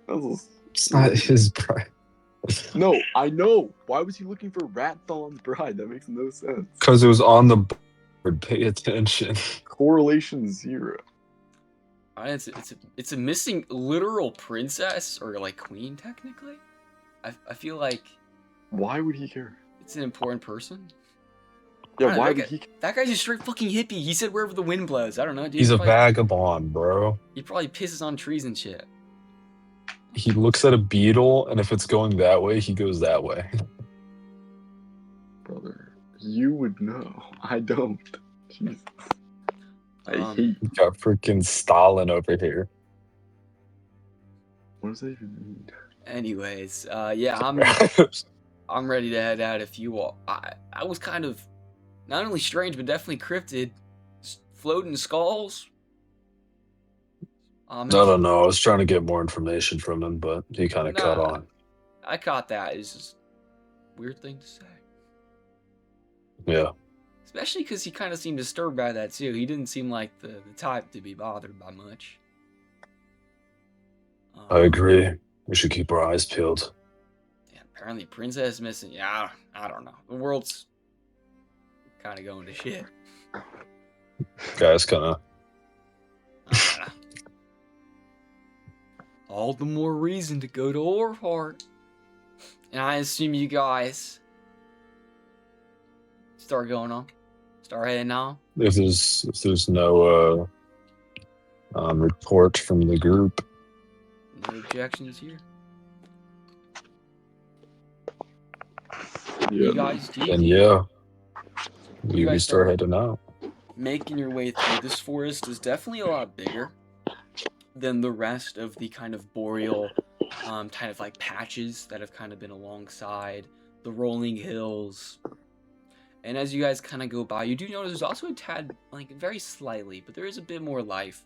[SPEAKER 3] It's not his bride.
[SPEAKER 1] No, I know. Why was he looking for Rathon's bride? That makes no sense.
[SPEAKER 3] Because it was on the board. Pay attention.
[SPEAKER 1] Correlation 0.
[SPEAKER 2] It's a missing literal princess or like queen technically. I feel like
[SPEAKER 1] Why would he care?
[SPEAKER 2] it's an important person. I
[SPEAKER 1] Yeah,
[SPEAKER 2] don't know,
[SPEAKER 1] why
[SPEAKER 2] that
[SPEAKER 1] would
[SPEAKER 2] guy-
[SPEAKER 1] he care?
[SPEAKER 2] That guy's a straight fucking hippie. He said wherever the wind blows. I don't know, dude.
[SPEAKER 3] He's a
[SPEAKER 2] probably,
[SPEAKER 3] vagabond, bro.
[SPEAKER 2] He probably pisses on trees and shit.
[SPEAKER 3] He looks at a beetle, and if it's going that way, he goes that way.
[SPEAKER 1] Brother, you would know. I don't. Jesus. I hate.
[SPEAKER 3] We got freaking Stalin over here.
[SPEAKER 1] What does that even mean?
[SPEAKER 2] Anyways, yeah, I'm ready to head out if you all. I was kind of not only strange but definitely cryptid, floating skulls.
[SPEAKER 3] I don't know. I was trying to get more information from him, but he kind of cut on.
[SPEAKER 2] I caught that. It's just a weird thing to say.
[SPEAKER 3] Yeah.
[SPEAKER 2] Especially because he kind of seemed disturbed by that too. He didn't seem like the type to be bothered by much.
[SPEAKER 3] I agree. We should keep our eyes peeled.
[SPEAKER 2] Yeah, apparently Princess missing. Yeah, I don't know. The world's kind of going to shit.
[SPEAKER 3] Guys, kind of.
[SPEAKER 2] I don't know. All the more reason to go to Orhart. And I assume you guys start going on. Start heading on.
[SPEAKER 3] If there's no Report from the group.
[SPEAKER 2] No objections here.
[SPEAKER 1] Yeah.
[SPEAKER 2] You guys do.
[SPEAKER 3] And yeah,
[SPEAKER 2] You
[SPEAKER 3] we
[SPEAKER 2] guys
[SPEAKER 3] start
[SPEAKER 2] start
[SPEAKER 3] heading out.
[SPEAKER 2] making your way through. This forest is definitely a lot bigger than the rest of the kind of boreal kind of like patches that have kind of been alongside the rolling hills. And as you guys kind of go by, you do notice there's also a tad, like very slightly, but there is a bit more life.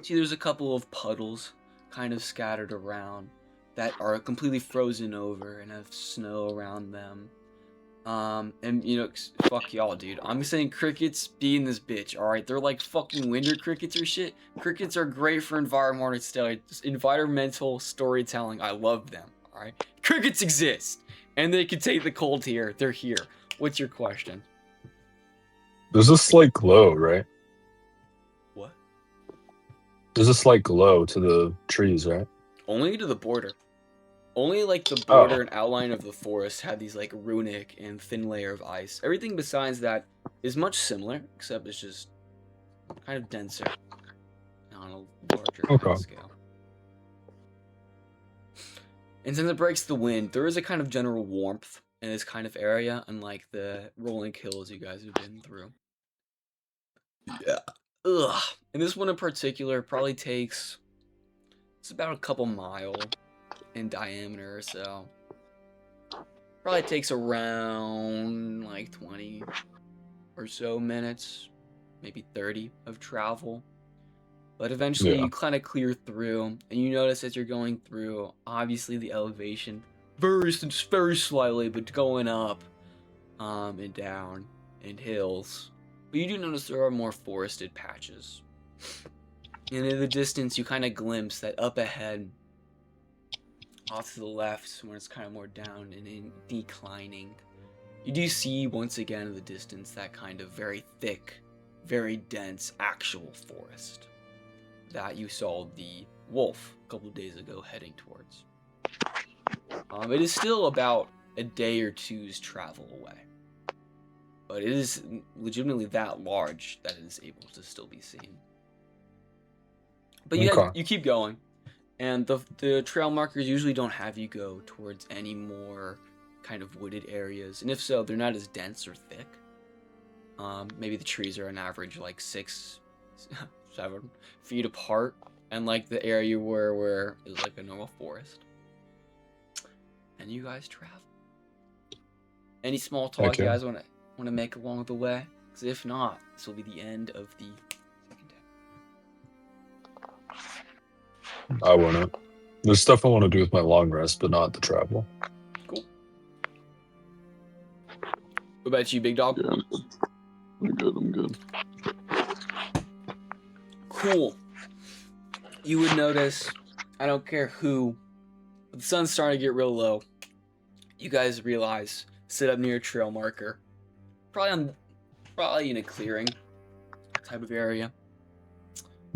[SPEAKER 2] See, there's a couple of puddles kind of scattered around that are completely frozen over and have snow around them. And you know, fuck y'all, dude. I'm saying crickets be in this bitch, alright? They're like fucking winter crickets or shit. Crickets are great for environmental storytelling. I love them, alright? Crickets exist, and they can take the cold here. They're here. What's your question?
[SPEAKER 3] There's a slight glow, right?
[SPEAKER 2] What?
[SPEAKER 3] There's a slight glow to the trees, right?
[SPEAKER 2] Only to the border. Only like the border and outline of the forest had these like runic and thin layer of ice. Everything besides that is much similar, except it's just kind of denser on a larger kind of scale. And since it breaks the wind, there is a kind of general warmth in this kind of area, unlike the rolling hills you guys have been through. Yeah. Ugh. And this one in particular probably takes, it's about a couple mile in diameter or so. Probably takes around like 20 or so minutes, maybe 30 of travel. But eventually you kind of clear through, and you notice as you're going through, obviously the elevation very slightly, but going up and down and hills. But you do notice there are more forested patches. And in the distance you kind of glimpse that up ahead, off to the left, when it's kind of more down and in declining, you do see once again in the distance that kind of very thick, very dense actual forest that you saw the wolf a couple of days ago heading towards. It is still about a day or two's travel away, but it is legitimately that large that it is able to still be seen. But you keep going. And the trail markers usually don't have you go towards any more kind of wooded areas. And if so, they're not as dense or thick. Maybe the trees are on average like 6, 7 feet apart. And like the area where is like a normal forest. And you guys travel. Any small talk you guys want to make along the way? Because if not, this will be the end of the second day.
[SPEAKER 3] I wouldn't. There's stuff I want to do with my long rest, but not the travel.
[SPEAKER 2] Cool. What about you, big dog?
[SPEAKER 1] Yeah, I'm good.
[SPEAKER 2] Cool. You would notice, I don't care who, but the sun's starting to get real low. You guys realize, sit up near a trail marker. Probably in a clearing type of area.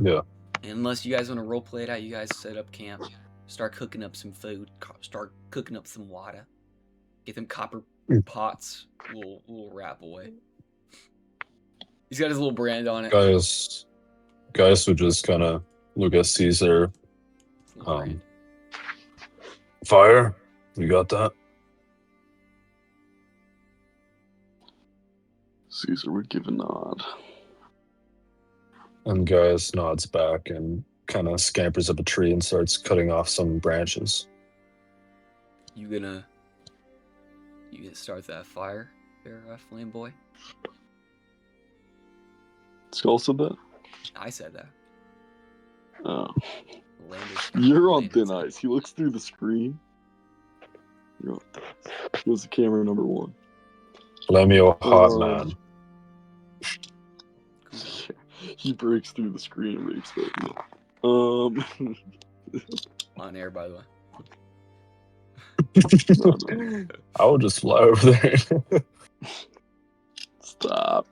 [SPEAKER 3] Yeah.
[SPEAKER 2] And unless you guys want to roleplay it out, you guys set up camp, start cooking up some food, start cooking up some water, get them copper pots, little wrap away. He's got his little brand on it.
[SPEAKER 3] Guys would just kind of look at Caesar. Fire, you got that?
[SPEAKER 1] Caesar would give a nod.
[SPEAKER 3] And Gaius nods back and kind of scampers up a tree and starts cutting off some branches.
[SPEAKER 2] You gonna start that fire there, Flame Boy?
[SPEAKER 1] Skull said that?
[SPEAKER 2] I said that.
[SPEAKER 1] Oh. You're on thin
[SPEAKER 2] Landed.
[SPEAKER 1] ice. He looks through the screen. You're on thin ice. Here's the camera number 1.
[SPEAKER 3] Lemio hot man.
[SPEAKER 1] He breaks through the screen and rapes that.
[SPEAKER 2] On air, by the way.
[SPEAKER 1] No.
[SPEAKER 3] I would just fly over there.
[SPEAKER 1] Stop.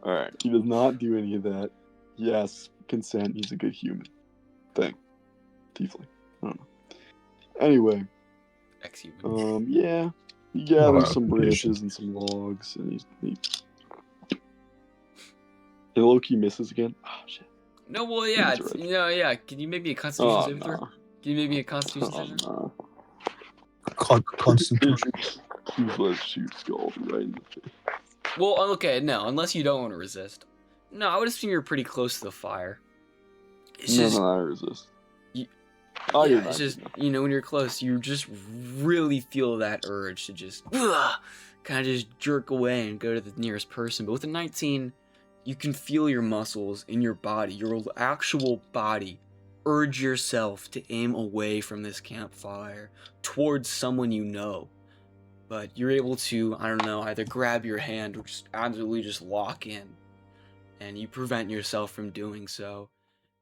[SPEAKER 1] Alright, he does not do any of that. Yes, consent, he's a good human. Thing. Tiefling. I don't know. Anyway.
[SPEAKER 2] Ex-human.
[SPEAKER 1] Yeah. He gathers some branches and some logs, and he low-key misses again. Oh, shit.
[SPEAKER 2] No, well, yeah,
[SPEAKER 1] He's right.
[SPEAKER 2] yeah. Can you make me a Constitution
[SPEAKER 1] Oh,
[SPEAKER 2] saving throw?
[SPEAKER 1] no.
[SPEAKER 2] Can you make me a Constitution
[SPEAKER 1] Oh,
[SPEAKER 2] saving throw?
[SPEAKER 1] no.
[SPEAKER 3] Constitution.
[SPEAKER 1] Let's shoot Skull right in the face.
[SPEAKER 2] Well, okay, no, unless you don't want to resist. No, I would assume you're pretty close to the fire. It's just,
[SPEAKER 1] No, I resist.
[SPEAKER 2] You-
[SPEAKER 1] Oh,
[SPEAKER 2] yeah,
[SPEAKER 1] you're
[SPEAKER 2] it's
[SPEAKER 1] not.
[SPEAKER 2] just, when you're close, you just really feel that urge to just kind of just jerk away and go to the nearest person. But with a 19, you can feel your muscles in your body, your actual body, urge yourself to aim away from this campfire towards someone you know. But you're able to, I don't know, either grab your hand or just absolutely just lock in. And you prevent yourself from doing so.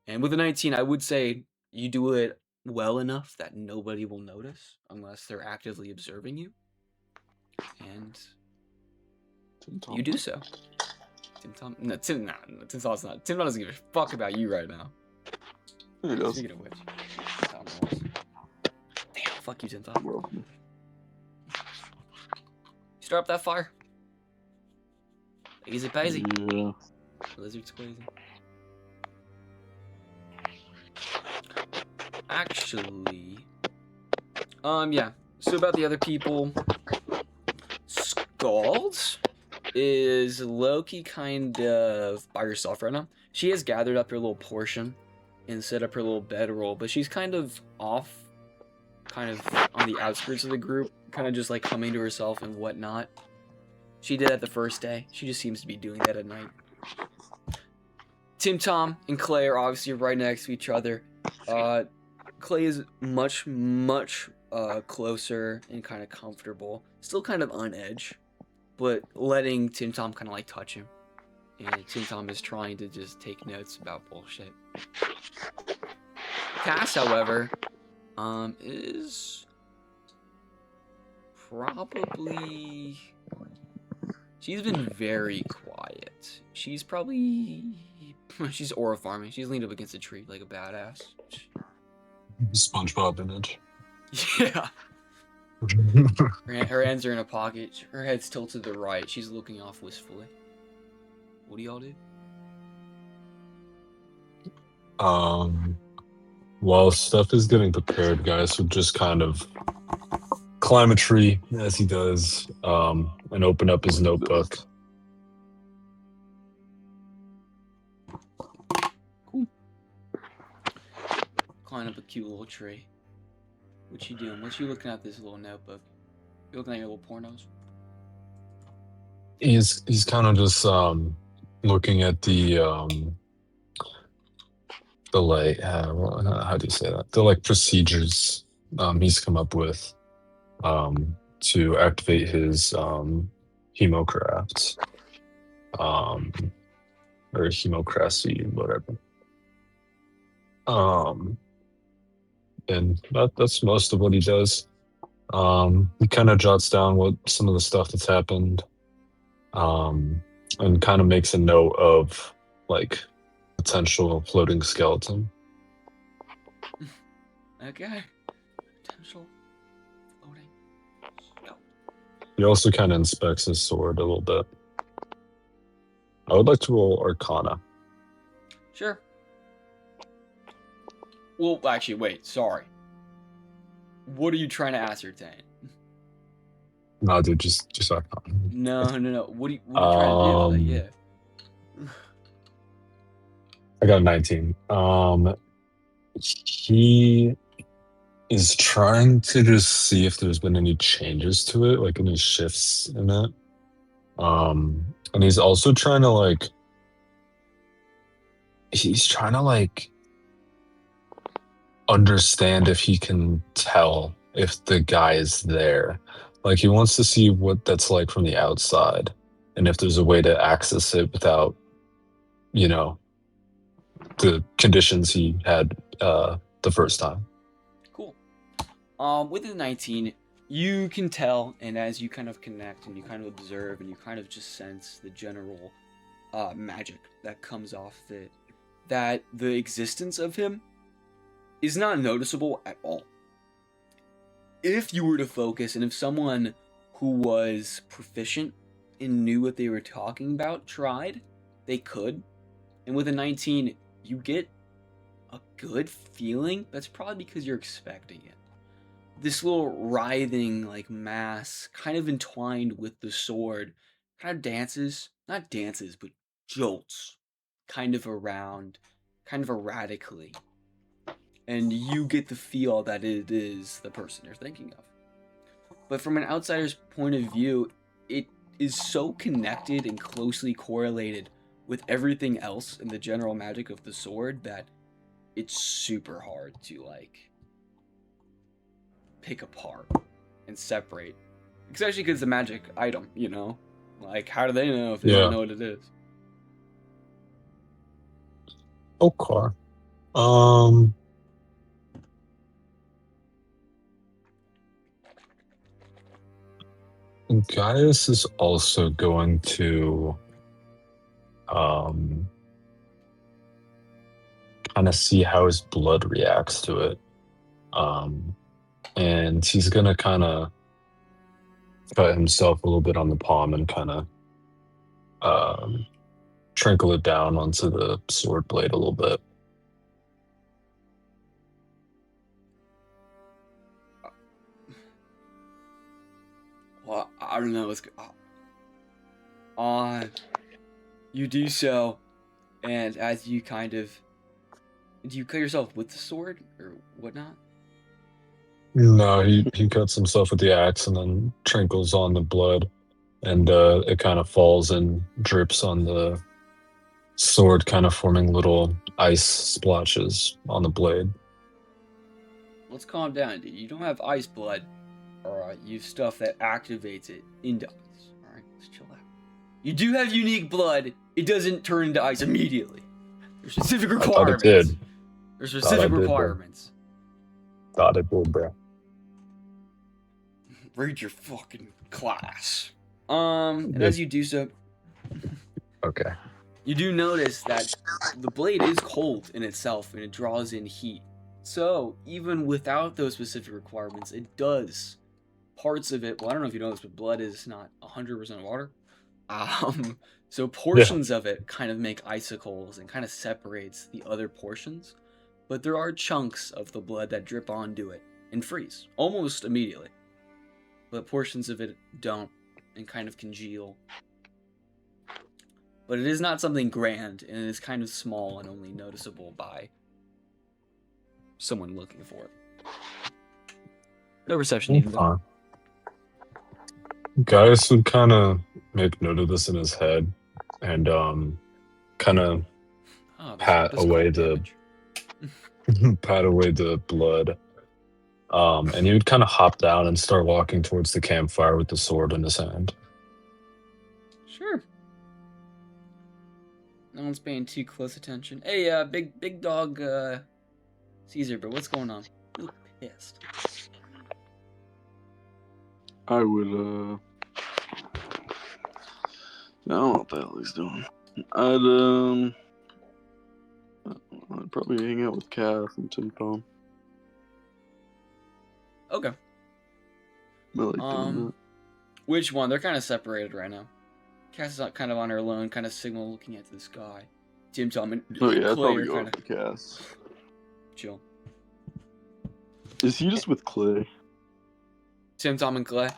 [SPEAKER 2] And with a 19, I would say you do it well enough that nobody will notice unless they're actively observing you. And you do so. Tim Tom doesn't give a fuck about you right now.
[SPEAKER 1] He does.
[SPEAKER 2] Speaking of which, Tom rolls. Damn, fuck you, Tim Tom.
[SPEAKER 1] Well,
[SPEAKER 2] Start up that fire. Easy peasy.
[SPEAKER 1] yeah.
[SPEAKER 2] Lizard squeezy. Actually, yeah. So about the other people, Scald is low-key kind of by herself right now. She has gathered up her little portion and set up her little bedroll, but she's kind of off, kind of on the outskirts of the group, kind of just like humming to herself and whatnot. She did that the first day. She just seems to be doing that at night. Tim Tom and Clay are obviously right next to each other. Clay is much closer and kind of comfortable. Still kind of on edge, but letting Tim Tom kind of like touch him. And Tim Tom is trying to just take notes about bullshit. Cass, however, is probably... She's been very quiet. She's probably... She's aura farming. She's leaned up against a tree like a badass.
[SPEAKER 3] SpongeBob image.
[SPEAKER 2] Yeah. Her hands are in a pocket. Her head's tilted to the right. She's looking off wistfully. What do y'all do?
[SPEAKER 3] While stuff is getting prepared, guys would just kind of climb a tree as he does, and open up his notebook.
[SPEAKER 2] Cool. Climb up a cute little tree. What you doing? What you looking at this little notebook? You looking at your little pornos?
[SPEAKER 3] He's kind of just looking at the like how do you say that? The like procedures he's come up with to activate his hemocraft or hemocracy, whatever. And that's most of what he does. He kind of jots down what some of the stuff that's happened, and kind of makes a note of like potential floating skeleton.
[SPEAKER 2] Okay. Potential floating skeleton.
[SPEAKER 3] He also kind of inspects his sword a little bit. I would like to roll Arcana.
[SPEAKER 2] Sure. Well, actually, wait. Sorry. What are you trying to ascertain?
[SPEAKER 3] No, dude, just Arcana.
[SPEAKER 2] No. What are you trying to do? Like, yeah.
[SPEAKER 3] I got a 19. He is trying to just see if there's been any changes to it, like any shifts in it. And he's also trying to like understand if he can tell if the guy is there. Like he wants to see what that's like from the outside and if there's a way to access it without, the conditions he had the first time.
[SPEAKER 2] Cool. With the 19, you can tell, and as you kind of connect and you kind of observe and you kind of just sense the general magic that comes off it, that the existence of him is not noticeable at all. If you were to focus, and if someone who was proficient and knew what they were talking about tried, they could. And with a 19, you get a good feeling. That's probably because you're expecting it. This little writhing like mass, kind of entwined with the sword, kind of dances, not dances, but jolts, kind of around, kind of erratically. And you get the feel that it is the person you're thinking of. But from an outsider's point of view, it is so connected and closely correlated with everything else in the general magic of the sword that it's super hard to, like, pick apart and separate. Especially because it's a magic item, you know? Like, how do they know if they don't know what it is?
[SPEAKER 3] Okay. Gaius is also going to kind of see how his blood reacts to it. And he's gonna kind of cut himself a little bit on the palm and kind of trickle it down onto the sword blade a little bit.
[SPEAKER 2] Well, I don't know what's on. You do so, and as you kind of, do you cut yourself with the sword or whatnot?
[SPEAKER 3] No, he cuts himself with the axe and then trickles on the blood, and it kind of falls and drips on the sword, kind of forming little ice splotches on the blade.
[SPEAKER 2] Let's calm down, dude. You don't have ice blood, or you have stuff that activates it into ice. All right, let's chill out. You do have unique blood. It doesn't turn into ice immediately. There's specific requirements.
[SPEAKER 3] I thought it did.
[SPEAKER 2] There's specific requirements.
[SPEAKER 3] Thought it did, bro.
[SPEAKER 2] Read your fucking class. And as you do so,
[SPEAKER 3] okay,
[SPEAKER 2] you do notice that the blade is cold in itself and it draws in heat. So even without those specific requirements, it does. Parts of it, well, I don't know if you know this, but blood is not 100% water. So portions of it kind of make icicles and kind of separates the other portions. But there are chunks of the blood that drip onto it and freeze almost immediately. But portions of it don't and kind of congeal. But it is not something grand, and it is kind of small and only noticeable by someone looking for it. No perception needed.
[SPEAKER 3] Gaius would kind of make note of this in his head and kind of pat away the blood. And he would kind of hop down and start walking towards the campfire with the sword in his hand.
[SPEAKER 2] Sure. No one's paying too close attention. Hey, big dog, Caesar, but what's going on? You look pissed.
[SPEAKER 1] I would, I don't know what the hell he's doing. I'd probably hang out with Cass and Tim Tom.
[SPEAKER 2] Okay.
[SPEAKER 1] I like doing that.
[SPEAKER 2] Which one? They're kind of separated right now. Cass is kind of on her alone, kind of signal looking at the sky. Tim Tom and
[SPEAKER 1] Oh yeah, I'd
[SPEAKER 2] Clay
[SPEAKER 1] probably
[SPEAKER 2] are
[SPEAKER 1] go
[SPEAKER 2] kind
[SPEAKER 1] with Cass.
[SPEAKER 2] chill.
[SPEAKER 1] Is he just with Clay?
[SPEAKER 2] Tim Tom and Clay?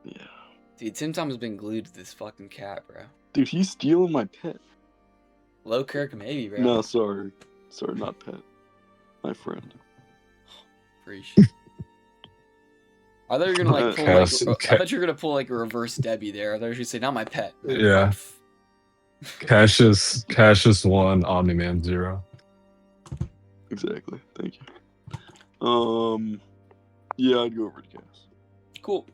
[SPEAKER 1] Yeah.
[SPEAKER 2] Dude, Tim Tom has been glued to this fucking cat, bro.
[SPEAKER 1] Dude, he's stealing my pet.
[SPEAKER 2] Low Kirk, maybe, bro.
[SPEAKER 1] No, sorry. Sorry, not pet. My friend.
[SPEAKER 2] Preach. I thought you were gonna like pull I thought you were gonna pull like a reverse Debbie there. I thought you were gonna say, not my pet. My
[SPEAKER 3] yeah.
[SPEAKER 2] wife.
[SPEAKER 3] Cassius 1, Omni-Man 0.
[SPEAKER 1] Exactly. Thank you. Yeah, I'd go over to Cass.
[SPEAKER 2] Cool.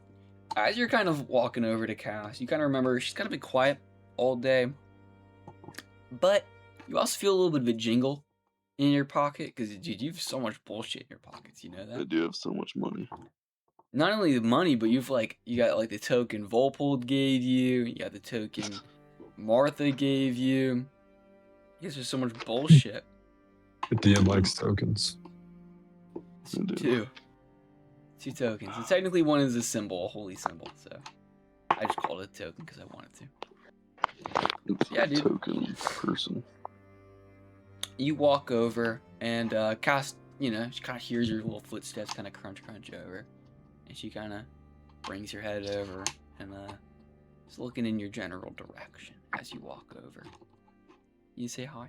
[SPEAKER 2] As you're kind of walking over to Cass, you kind of remember she's kind of been quiet all day. But you also feel a little bit of a jingle in your pocket because, dude, you have so much bullshit in your pockets. You know that?
[SPEAKER 1] I do have so much money.
[SPEAKER 2] Not only the money, but you got like the token Volpold gave you. You got the token Martha gave you. There's just so much bullshit.
[SPEAKER 3] The DM likes tokens.
[SPEAKER 2] Two tokens. And technically one is a symbol, a holy symbol. So I just called it a token because I wanted to.
[SPEAKER 1] It's
[SPEAKER 2] yeah,
[SPEAKER 1] a
[SPEAKER 2] dude.
[SPEAKER 1] token person.
[SPEAKER 2] You walk over and Cass, she kind of hears your little footsteps kind of crunch over, and she kind of brings your head over and is looking in your general direction as you walk over. You say hi.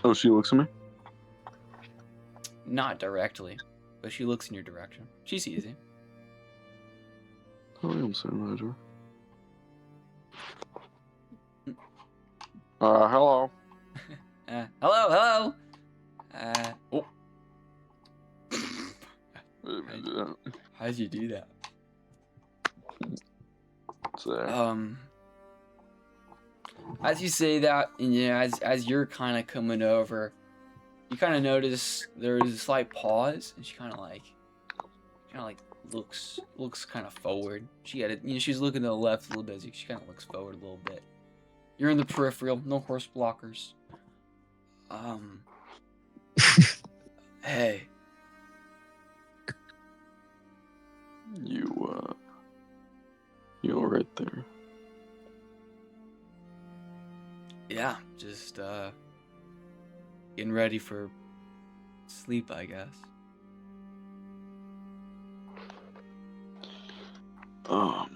[SPEAKER 1] Oh, she looks at me?
[SPEAKER 2] Not directly, but she looks in your direction. She sees you.
[SPEAKER 1] Oh, I'm saying hi to her. Hello.
[SPEAKER 2] Hello. Oh. How'd you do that? As you say that, and as you're kind of coming over, you kind of notice there is a slight pause, and she kind of looks kind of forward. She's looking to the left a little bit. She kind of looks forward a little bit. You're in the peripheral, no horse blockers. Hey.
[SPEAKER 1] You all right there?
[SPEAKER 2] Yeah, just getting ready for sleep, I guess.
[SPEAKER 1] I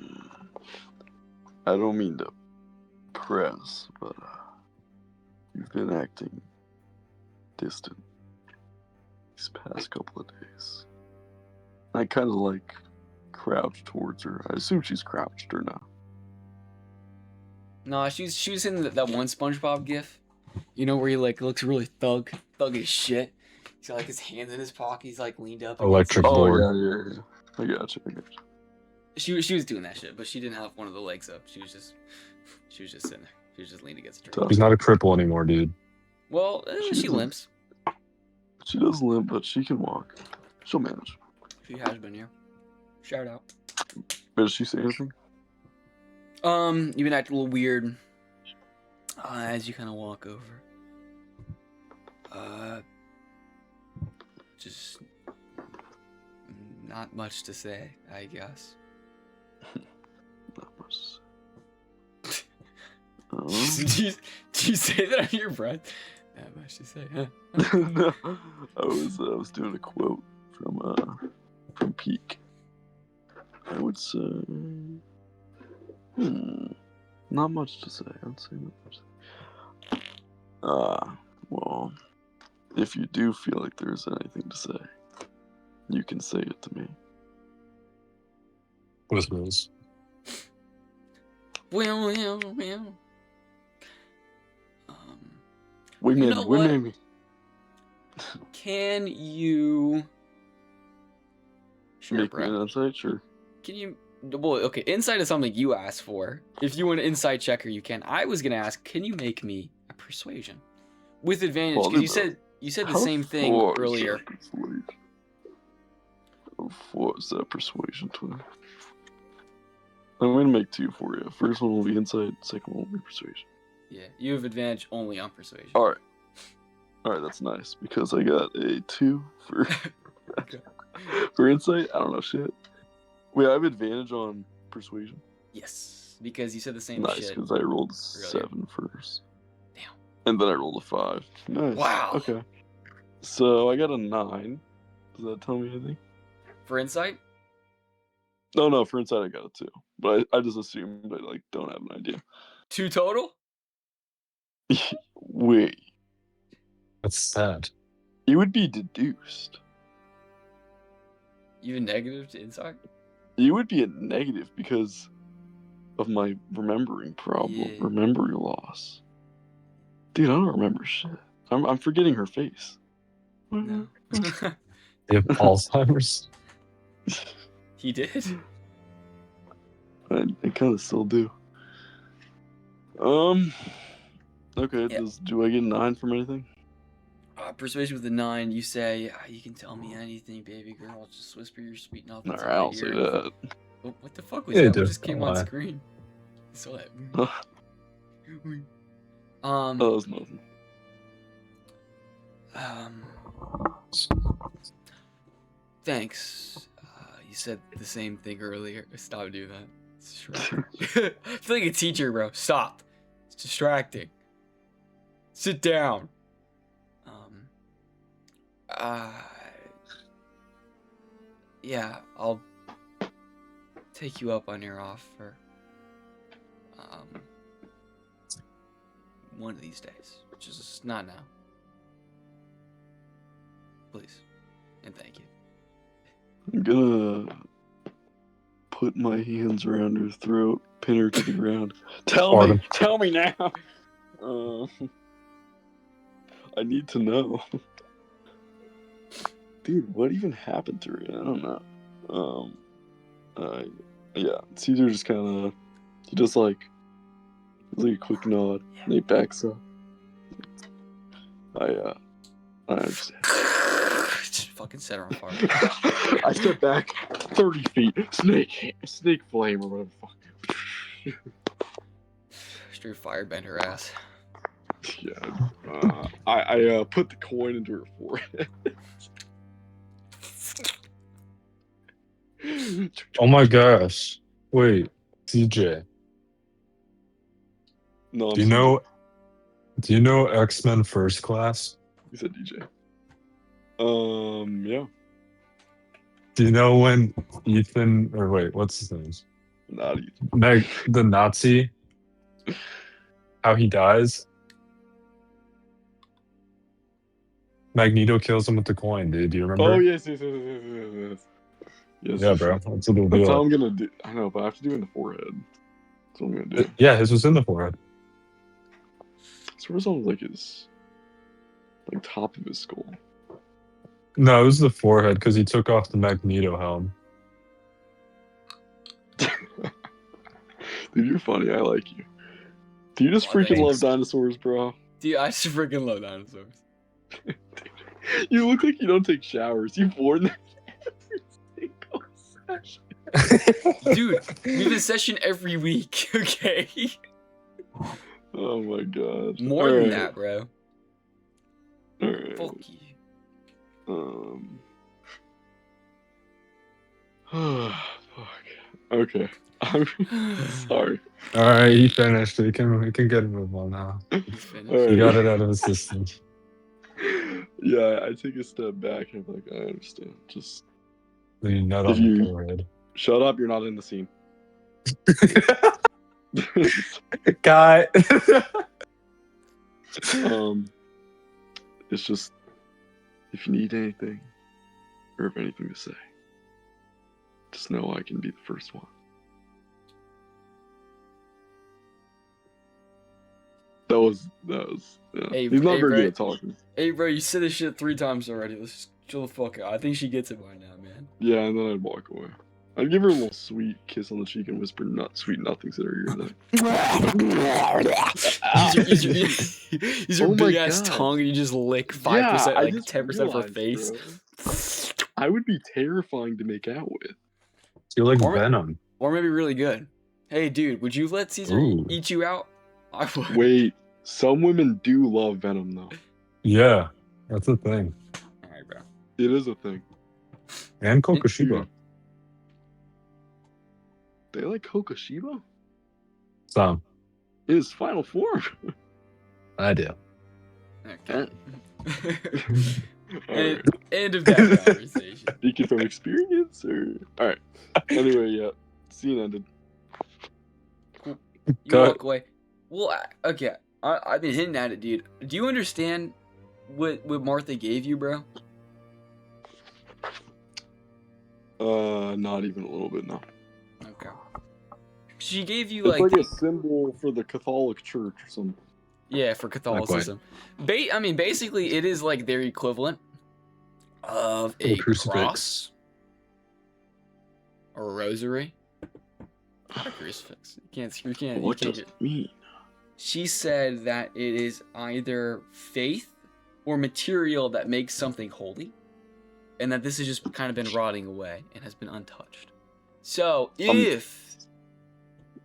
[SPEAKER 1] don't mean to press, but you've been acting distant these past couple of days. I kind of crouched towards her. I assume she's crouched or not.
[SPEAKER 2] No, she was in that one SpongeBob gif, where he looks really thug as shit. He's got his hands in his pocket. He's leaned up.
[SPEAKER 3] Electric board.
[SPEAKER 1] Yeah. I got you.
[SPEAKER 2] She was doing that shit, but she didn't have one of the legs up. She was just sitting there. She was just leaning against a tree.
[SPEAKER 3] She's not a cripple anymore, dude.
[SPEAKER 2] Well, she limps.
[SPEAKER 1] She does limp, but she can walk. She'll manage.
[SPEAKER 2] She has been here. Shout out.
[SPEAKER 1] Does she say anything?
[SPEAKER 2] You've been acting a little weird as you kind of walk over. Just not much to say, I guess.
[SPEAKER 1] Not much. Do
[SPEAKER 2] you say that under your breath? Not much to say, huh?
[SPEAKER 1] No, I was doing a quote from Peak. I would say, not much to say. I'd say not much. Well, if you do feel like there's anything to say, you can say it to me.
[SPEAKER 3] Whispers.
[SPEAKER 2] Well.
[SPEAKER 1] Women.
[SPEAKER 2] Can you... Sure,
[SPEAKER 1] Make
[SPEAKER 2] bro.
[SPEAKER 1] me an insight? Sure.
[SPEAKER 2] Can you... Well, okay, insight is something you asked for. If you want an insight checker, you can. I was going to ask, can you make me a persuasion? With advantage, because you said the same thing earlier.
[SPEAKER 1] What is that persuasion to? I'm going to make two for you. First one will be insight, second one will be persuasion.
[SPEAKER 2] Yeah, you have advantage only on persuasion.
[SPEAKER 1] Alright, that's nice, because I got a 2 for for insight. I don't know shit. Wait, I have advantage on persuasion?
[SPEAKER 2] Yes, because you said the same
[SPEAKER 1] nice,
[SPEAKER 2] shit.
[SPEAKER 1] Nice, because I rolled
[SPEAKER 2] earlier.
[SPEAKER 1] 7 first.
[SPEAKER 2] Damn.
[SPEAKER 1] And then I rolled a 5. Nice.
[SPEAKER 2] Wow.
[SPEAKER 1] Okay. So I got a 9. Does that tell me anything?
[SPEAKER 2] For insight?
[SPEAKER 1] No, for insight I got a 2. But I just assumed I don't have an idea.
[SPEAKER 2] 2 total?
[SPEAKER 1] Wait.
[SPEAKER 3] That's sad.
[SPEAKER 1] It would be deduced.
[SPEAKER 2] Even negative to insight?
[SPEAKER 1] You would be a negative because of my remembering problem, memory loss. Dude, I don't remember shit. I'm forgetting her face.
[SPEAKER 2] No.
[SPEAKER 3] They have Alzheimer's.
[SPEAKER 2] He did.
[SPEAKER 1] I kind of still do. Okay.
[SPEAKER 2] Yeah.
[SPEAKER 1] Do I get 9 from anything?
[SPEAKER 2] Persuasion with a 9. You say, you can tell me anything, baby girl. Just whisper your sweet nothings.
[SPEAKER 1] Alright, I'll say that.
[SPEAKER 2] Oh, what the fuck was that? What just came on
[SPEAKER 3] lie.
[SPEAKER 2] screen? I saw that.
[SPEAKER 1] Oh, that was nothing.
[SPEAKER 2] Thanks. You said the same thing earlier. Stop doing that. It's distracting. I feel like a teacher, bro. Stop. It's distracting. Sit down. Yeah, I'll take you up on your offer. One of these days, just not now. Please, and thank you.
[SPEAKER 1] I'm gonna put my hands around her throat, pin her to the ground. Tell me now. I need to know. Dude, what even happened to her? I don't know. Yeah, Caesar just kind of, he just like a quick nod, and he backs up. I understand.
[SPEAKER 2] Just fucking set her on fire.
[SPEAKER 1] I step back 30 feet. Snake flame or whatever the fuck.
[SPEAKER 2] Straight firebend her ass.
[SPEAKER 1] Yeah. I put the coin into her forehead.
[SPEAKER 3] Oh my gosh. Wait, CJ.
[SPEAKER 1] No,
[SPEAKER 3] Do you know X-Men First Class?
[SPEAKER 1] You said DJ. Yeah.
[SPEAKER 3] Do you know when Ethan, or wait, what's his name?
[SPEAKER 1] Not Ethan.
[SPEAKER 3] The Nazi, how he dies? Magneto kills him with the coin, dude. Do you remember?
[SPEAKER 1] Oh, yes. Yes,
[SPEAKER 3] yeah, bro. That's what it'll be
[SPEAKER 1] That's how
[SPEAKER 3] like.
[SPEAKER 1] I'm gonna do. I know, but I have to do it in the forehead. That's what I'm gonna do.
[SPEAKER 3] Yeah, his was in the forehead.
[SPEAKER 1] So where's on like his, like top of his skull?
[SPEAKER 3] No, it was the forehead because he took off the Magneto helm.
[SPEAKER 1] Dude, you're funny. I like you. Do you just freaking love dinosaurs, bro?
[SPEAKER 2] Dude, I just freaking love dinosaurs.
[SPEAKER 1] You look like you don't take showers. You've worn that every single session.
[SPEAKER 2] Dude, we have a session every week, okay?
[SPEAKER 1] Oh my god.
[SPEAKER 2] More than that, bro.
[SPEAKER 1] Alright.
[SPEAKER 2] Fuck you.
[SPEAKER 1] Fuck. Okay. I'm sorry.
[SPEAKER 3] Alright, he finished. We can get a move on now.
[SPEAKER 2] He's finished.
[SPEAKER 1] All
[SPEAKER 3] He
[SPEAKER 1] right.
[SPEAKER 3] got it out of his system.
[SPEAKER 1] Yeah, I take a step back and I'm like, I understand. Just
[SPEAKER 3] The nut
[SPEAKER 1] If
[SPEAKER 3] on
[SPEAKER 1] you-
[SPEAKER 3] the forehead.
[SPEAKER 1] shut up. You're not in the scene.
[SPEAKER 3] Guy.
[SPEAKER 1] It's just if you need anything or if anything to say, just know I can be the first one. That was yeah.
[SPEAKER 2] Hey,
[SPEAKER 1] He's not
[SPEAKER 2] hey,
[SPEAKER 1] very
[SPEAKER 2] bro.
[SPEAKER 1] good at talking.
[SPEAKER 2] Hey, bro, you said this shit 3 times already. Let's just chill the fuck out. I think she gets it by now, man.
[SPEAKER 1] Yeah, and then I'd walk away. I'd give her a little sweet kiss on the cheek and whisper sweet nothings in her ear.
[SPEAKER 2] Use your
[SPEAKER 1] Oh my
[SPEAKER 2] big ass
[SPEAKER 1] God.
[SPEAKER 2] tongue and you just lick 5%,
[SPEAKER 1] I
[SPEAKER 2] like
[SPEAKER 1] just
[SPEAKER 2] 10% of her
[SPEAKER 1] realized,
[SPEAKER 2] face.
[SPEAKER 1] bro. I would be terrifying to make out with.
[SPEAKER 3] You're like
[SPEAKER 2] Or-
[SPEAKER 3] Venom.
[SPEAKER 2] Or maybe really good. Hey, dude, would you let Caesar
[SPEAKER 3] Ooh.
[SPEAKER 2] eat you out? I would.
[SPEAKER 1] Wait, some women do love Venom though.
[SPEAKER 3] Yeah, that's the thing.
[SPEAKER 2] Alright, bro.
[SPEAKER 1] It is a thing.
[SPEAKER 3] And Kokoshiba.
[SPEAKER 1] They like Kokoshiba?
[SPEAKER 3] Some.
[SPEAKER 1] In his final form.
[SPEAKER 3] I do.
[SPEAKER 2] Okay.
[SPEAKER 1] Alright.
[SPEAKER 2] End of that conversation.
[SPEAKER 1] Speaking from experience or alright. Anyway, yeah. Scene ended.
[SPEAKER 2] You
[SPEAKER 3] Cut.
[SPEAKER 2] walk away. Well, okay. I've been hinting at it, dude. Do you understand what Martha gave you, bro?
[SPEAKER 1] Not even a little bit, no.
[SPEAKER 2] Okay. She gave you
[SPEAKER 1] It's like a symbol for the Catholic Church or something.
[SPEAKER 2] yeah, for Catholicism. I mean, basically, it is like their equivalent of a
[SPEAKER 3] crucifix.
[SPEAKER 2] cross or a rosary. Not a crucifix. You can't.
[SPEAKER 1] What
[SPEAKER 2] you
[SPEAKER 1] does
[SPEAKER 2] can't
[SPEAKER 1] it mean?
[SPEAKER 2] She said that it is either faith or material that makes something holy, and that this has just kind of been rotting away and has been untouched. So, if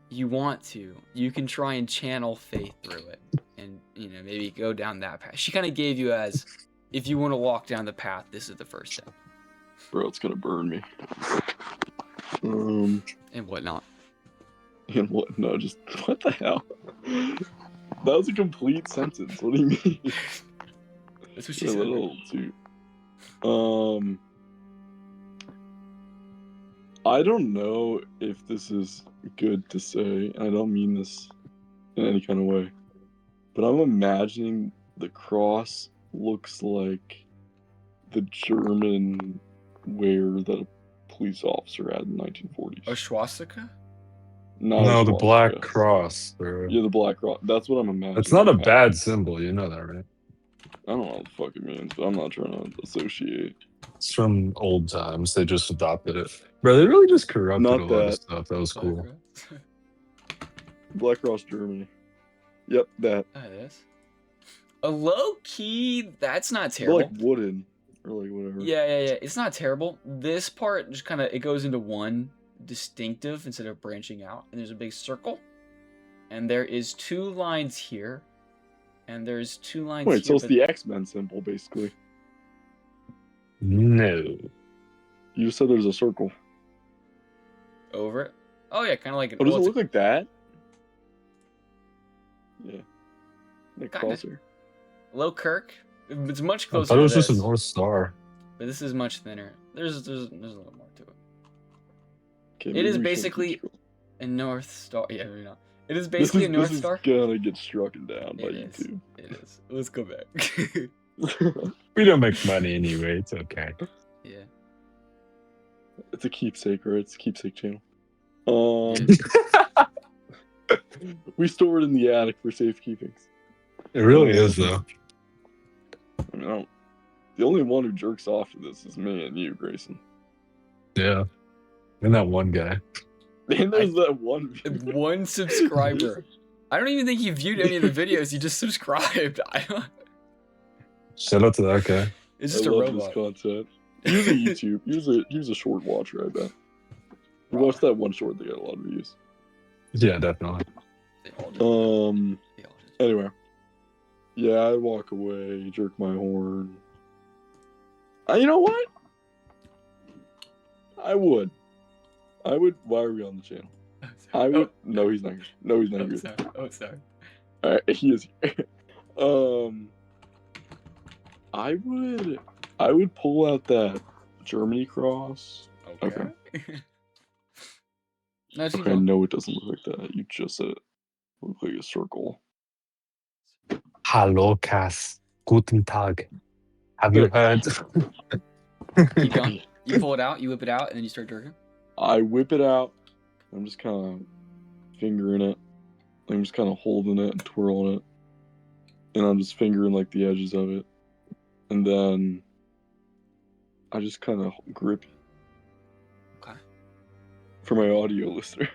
[SPEAKER 2] you want to, you can try and channel faith through it, and maybe go down that path. She kind of gave you as, if you want to walk down the path, this is the first step,
[SPEAKER 1] Bro, it's gonna burn me.
[SPEAKER 2] and whatnot.
[SPEAKER 1] And what? No, just what the hell? That was a complete sentence. What do you mean?
[SPEAKER 2] That's what she
[SPEAKER 1] A
[SPEAKER 2] said.
[SPEAKER 1] little too. I don't know if this is good to say, and I don't mean this in any kind of way, but I'm imagining the cross looks like the German wear that a police officer had in the 1940s.
[SPEAKER 2] A swastika?
[SPEAKER 1] Not
[SPEAKER 3] No,
[SPEAKER 1] a
[SPEAKER 3] the Black
[SPEAKER 1] swastika.
[SPEAKER 3] Cross. Bro.
[SPEAKER 1] Yeah, the Black Cross. That's what I'm imagining.
[SPEAKER 3] It's not a bad symbol, you know that, right?
[SPEAKER 1] I don't know what the fuck it means, but I'm not trying to associate.
[SPEAKER 3] It's from old times. They just adopted it. Bro, they really just corrupted
[SPEAKER 1] Not
[SPEAKER 3] a lot of
[SPEAKER 1] that.
[SPEAKER 3] stuff. That was cool.
[SPEAKER 1] Black Cross, Germany. Yep, that.
[SPEAKER 2] That is. A low key, that's not
[SPEAKER 1] But
[SPEAKER 2] terrible.
[SPEAKER 1] like wooden or like whatever.
[SPEAKER 2] Yeah. It's not terrible. This part just kind of it goes into one distinctive instead of branching out, and there's a big circle, and there is 2 lines here, and there's 2 lines
[SPEAKER 1] Wait,
[SPEAKER 2] here.
[SPEAKER 1] so it's the X-Men symbol, basically.
[SPEAKER 3] No.
[SPEAKER 1] You just said there's a circle.
[SPEAKER 2] Over it. Oh yeah, kind of like an.
[SPEAKER 1] Oh, does
[SPEAKER 2] well,
[SPEAKER 1] it
[SPEAKER 2] it's
[SPEAKER 1] look like that? Yeah. Like
[SPEAKER 2] Kinda.
[SPEAKER 1] crosser.
[SPEAKER 2] Low Kirk. It's much
[SPEAKER 3] I
[SPEAKER 2] closer.
[SPEAKER 3] thought it was
[SPEAKER 2] to
[SPEAKER 3] just a
[SPEAKER 2] this,
[SPEAKER 3] North Star.
[SPEAKER 2] but this is much thinner. There's a little more to it.
[SPEAKER 1] Okay,
[SPEAKER 2] It
[SPEAKER 1] maybe
[SPEAKER 2] is
[SPEAKER 1] we should
[SPEAKER 2] basically
[SPEAKER 1] keep scrolling.
[SPEAKER 2] a North Star. Yeah, maybe not. It is
[SPEAKER 1] This
[SPEAKER 2] basically
[SPEAKER 1] is,
[SPEAKER 2] a North
[SPEAKER 1] this
[SPEAKER 2] Star.
[SPEAKER 1] is gonna get struck down by
[SPEAKER 2] It is.
[SPEAKER 1] YouTube.
[SPEAKER 2] It is. Let's go back.
[SPEAKER 3] We don't make money anyway. It's okay.
[SPEAKER 2] Yeah.
[SPEAKER 1] It's a keepsake, right? It's a keepsake channel.
[SPEAKER 2] Yeah.
[SPEAKER 1] We store it in the attic for safekeeping.
[SPEAKER 3] It really is, though.
[SPEAKER 1] I mean, the only one who jerks off to this is me and you, Grayson.
[SPEAKER 3] Yeah. And that one guy.
[SPEAKER 1] And there's that one viewer.
[SPEAKER 2] One subscriber. I don't even think he viewed any of the videos. He just subscribed. I don't.
[SPEAKER 3] Shout out to that guy.
[SPEAKER 2] It's just
[SPEAKER 1] I
[SPEAKER 2] a
[SPEAKER 1] love
[SPEAKER 2] robot.
[SPEAKER 1] this content. He was a YouTube. He was a short watcher, I bet. We watched that one short that got a lot of views.
[SPEAKER 3] Yeah, definitely.
[SPEAKER 2] They all did. They all did.
[SPEAKER 1] Anyway. Yeah, I'd walk away, jerk my horn. You know what? I would. Why are we on the channel? I would. No, he's not. No, he's not
[SPEAKER 2] Oh,
[SPEAKER 1] here.
[SPEAKER 2] sorry. Oh, sorry.
[SPEAKER 1] Alright, he is here. I would pull out that Germany cross. Okay.
[SPEAKER 2] No, keep
[SPEAKER 1] Okay,
[SPEAKER 2] going.
[SPEAKER 1] no, it doesn't look like that. You just said it looked like a circle.
[SPEAKER 3] Hallo, Cass. Guten Tag. Have you heard?
[SPEAKER 2] Keep going. You pull it out, you whip it out, and then you start jerking.
[SPEAKER 1] I whip it out. I'm just kind of fingering it. I'm just kind of holding it and twirling it. And I'm just fingering like the edges of it. And then I just kind of grip it.
[SPEAKER 2] Okay.
[SPEAKER 1] For my audio listeners.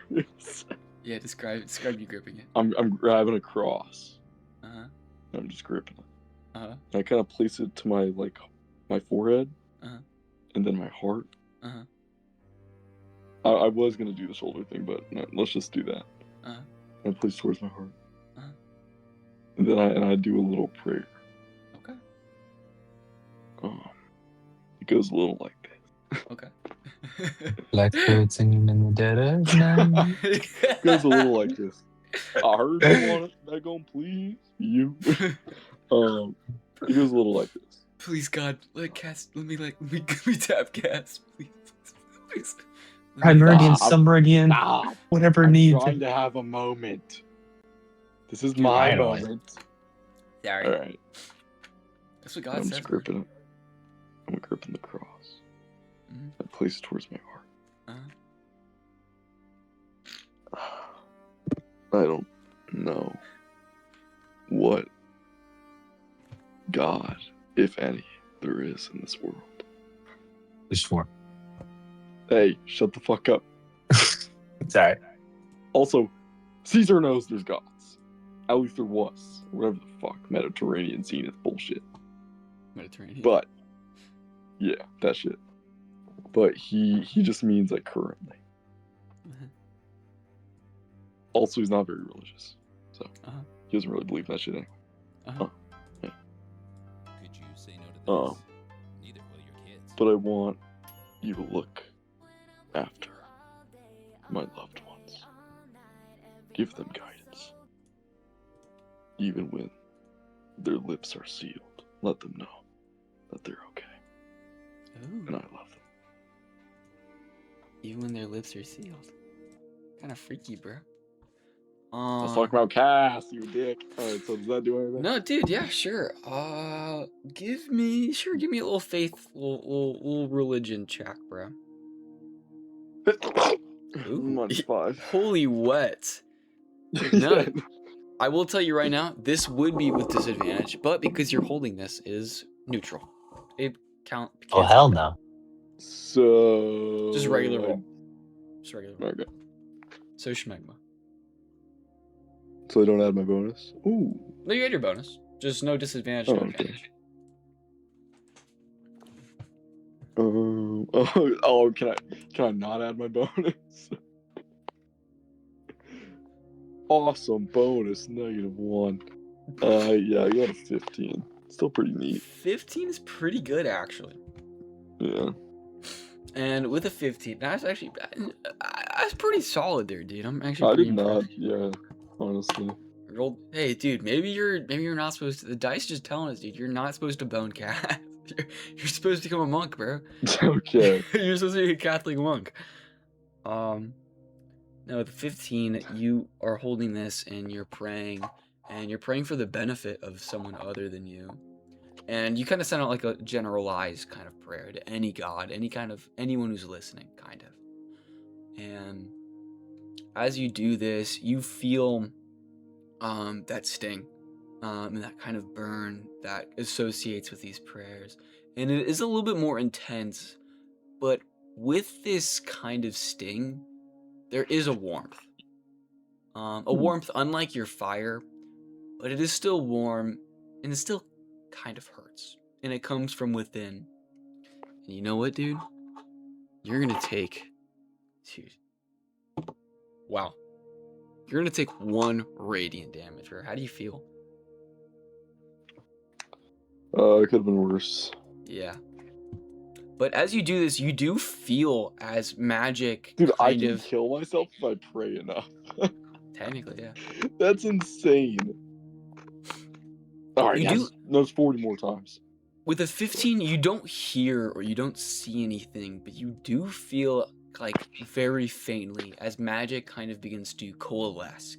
[SPEAKER 2] Yeah, describe you gripping it.
[SPEAKER 1] I'm grabbing a cross.
[SPEAKER 2] Uh-huh.
[SPEAKER 1] And I'm just gripping it.
[SPEAKER 2] Uh-huh.
[SPEAKER 1] And I kind of place it to my forehead.
[SPEAKER 2] Uh-huh.
[SPEAKER 1] And then my heart.
[SPEAKER 2] Uh-huh.
[SPEAKER 1] I was gonna do the shoulder thing, but no, let's just do that.
[SPEAKER 2] Uh-huh.
[SPEAKER 1] And place towards my heart.
[SPEAKER 2] Uh-huh.
[SPEAKER 1] And then I do a little prayer.
[SPEAKER 2] Okay.
[SPEAKER 1] It goes a little like this.
[SPEAKER 2] Okay.
[SPEAKER 3] Like birds singing in the dead of night.
[SPEAKER 1] It goes a little like this. I heard you want it back on, please. You. It goes a little like this.
[SPEAKER 2] Please, God, let me tap Cass, please.
[SPEAKER 3] Prime meridian,
[SPEAKER 1] Stop.
[SPEAKER 3] sub meridian,
[SPEAKER 1] Stop.
[SPEAKER 3] whatever
[SPEAKER 1] I'm
[SPEAKER 3] needs.
[SPEAKER 1] trying to have a moment. This is
[SPEAKER 2] Dude,
[SPEAKER 1] my
[SPEAKER 3] finally.
[SPEAKER 1] moment.
[SPEAKER 2] Sorry.
[SPEAKER 1] All right.
[SPEAKER 2] That's what God
[SPEAKER 1] I'm
[SPEAKER 2] says.
[SPEAKER 1] just gripping it. I'm gripping the cross.
[SPEAKER 2] Mhm.
[SPEAKER 1] I place it towards my heart. I don't know what God, if any, there is in this world.
[SPEAKER 3] There's 4.
[SPEAKER 1] Hey, shut the fuck up.
[SPEAKER 3] Sorry.
[SPEAKER 1] Also, Caesar knows there's gods. At least there was. Whatever the fuck. Mediterranean zenith bullshit.
[SPEAKER 2] Mediterranean.
[SPEAKER 1] But, yeah, that shit. But he just means like currently.
[SPEAKER 2] Mhm.
[SPEAKER 1] Also, he's not very religious. So,
[SPEAKER 2] Uh-huh.
[SPEAKER 1] he doesn't really believe in that shit anyway.
[SPEAKER 2] Uh-huh.
[SPEAKER 4] Could you say no to this? Neither will your kids.
[SPEAKER 1] But I want you to look after my loved ones. Give them guidance. even when their lips are sealed. Let them know that they're okay.
[SPEAKER 2] Ooh.
[SPEAKER 1] And I love them.
[SPEAKER 2] Even when their lips are sealed. Kind of freaky, bro.
[SPEAKER 1] Let's talk about Cass, you dick. Alright, so does that do anything?
[SPEAKER 2] No, dude, yeah, sure. Give me a little faith, little religion check, bro. Ooh.
[SPEAKER 1] -5.
[SPEAKER 2] Holy wet. No, I will tell you right now, this would be with disadvantage, but because you're holding this, it is neutral. It
[SPEAKER 3] Oh,
[SPEAKER 2] cancels
[SPEAKER 3] hell
[SPEAKER 2] out.
[SPEAKER 3] no.
[SPEAKER 1] So
[SPEAKER 2] Just regular roll. Just regular roll.
[SPEAKER 1] Okay.
[SPEAKER 2] So schmegma.
[SPEAKER 1] So I don't add my bonus? Ooh.
[SPEAKER 2] No, you had your bonus. Just no disadvantage,
[SPEAKER 1] Oh,
[SPEAKER 2] no
[SPEAKER 1] okay.
[SPEAKER 2] advantage.
[SPEAKER 1] Can I not add my bonus? Awesome bonus, -1. Yeah, I got a 15. Still pretty neat.
[SPEAKER 2] 15 is pretty good, actually.
[SPEAKER 1] Yeah.
[SPEAKER 2] And with a 15, that's actually that's pretty solid there, dude. I'm actually
[SPEAKER 1] I
[SPEAKER 2] pretty
[SPEAKER 1] did
[SPEAKER 2] impressed.
[SPEAKER 1] not, yeah, honestly.
[SPEAKER 2] Hey, dude, maybe you're not supposed to. The dice just telling us, dude, you're not supposed to bone cat. You're supposed to become a monk, bro.
[SPEAKER 1] Okay.
[SPEAKER 2] You're supposed to be a Catholic monk. No, with the 15, you are holding this and you're praying for the benefit of someone other than you. And you kind of sound out like a generalized kind of prayer to any god, anyone who's listening, kind of. And as you do this, you feel that sting, and that kind of burn that associates with these prayers. And it is a little bit more intense, but with this kind of sting, there is a warmth. A warmth unlike your fire, but it is still warm, and it still kind of hurts. And it comes from within. And you know what, dude? You're gonna take... Dude. Wow. You're gonna take 1 radiant damage, or how do you feel?
[SPEAKER 1] It could have been worse.
[SPEAKER 2] Yeah. But as you do this, you do feel as magic
[SPEAKER 1] Dude, I
[SPEAKER 2] kind
[SPEAKER 1] can
[SPEAKER 2] of...
[SPEAKER 1] kill myself if I pray enough.
[SPEAKER 2] Technically, yeah.
[SPEAKER 1] That's insane. Alright,
[SPEAKER 2] You do...
[SPEAKER 1] that's 40 more times.
[SPEAKER 2] With a 15, you don't hear or you don't see anything, but you do feel like very faintly as magic kind of begins to coalesce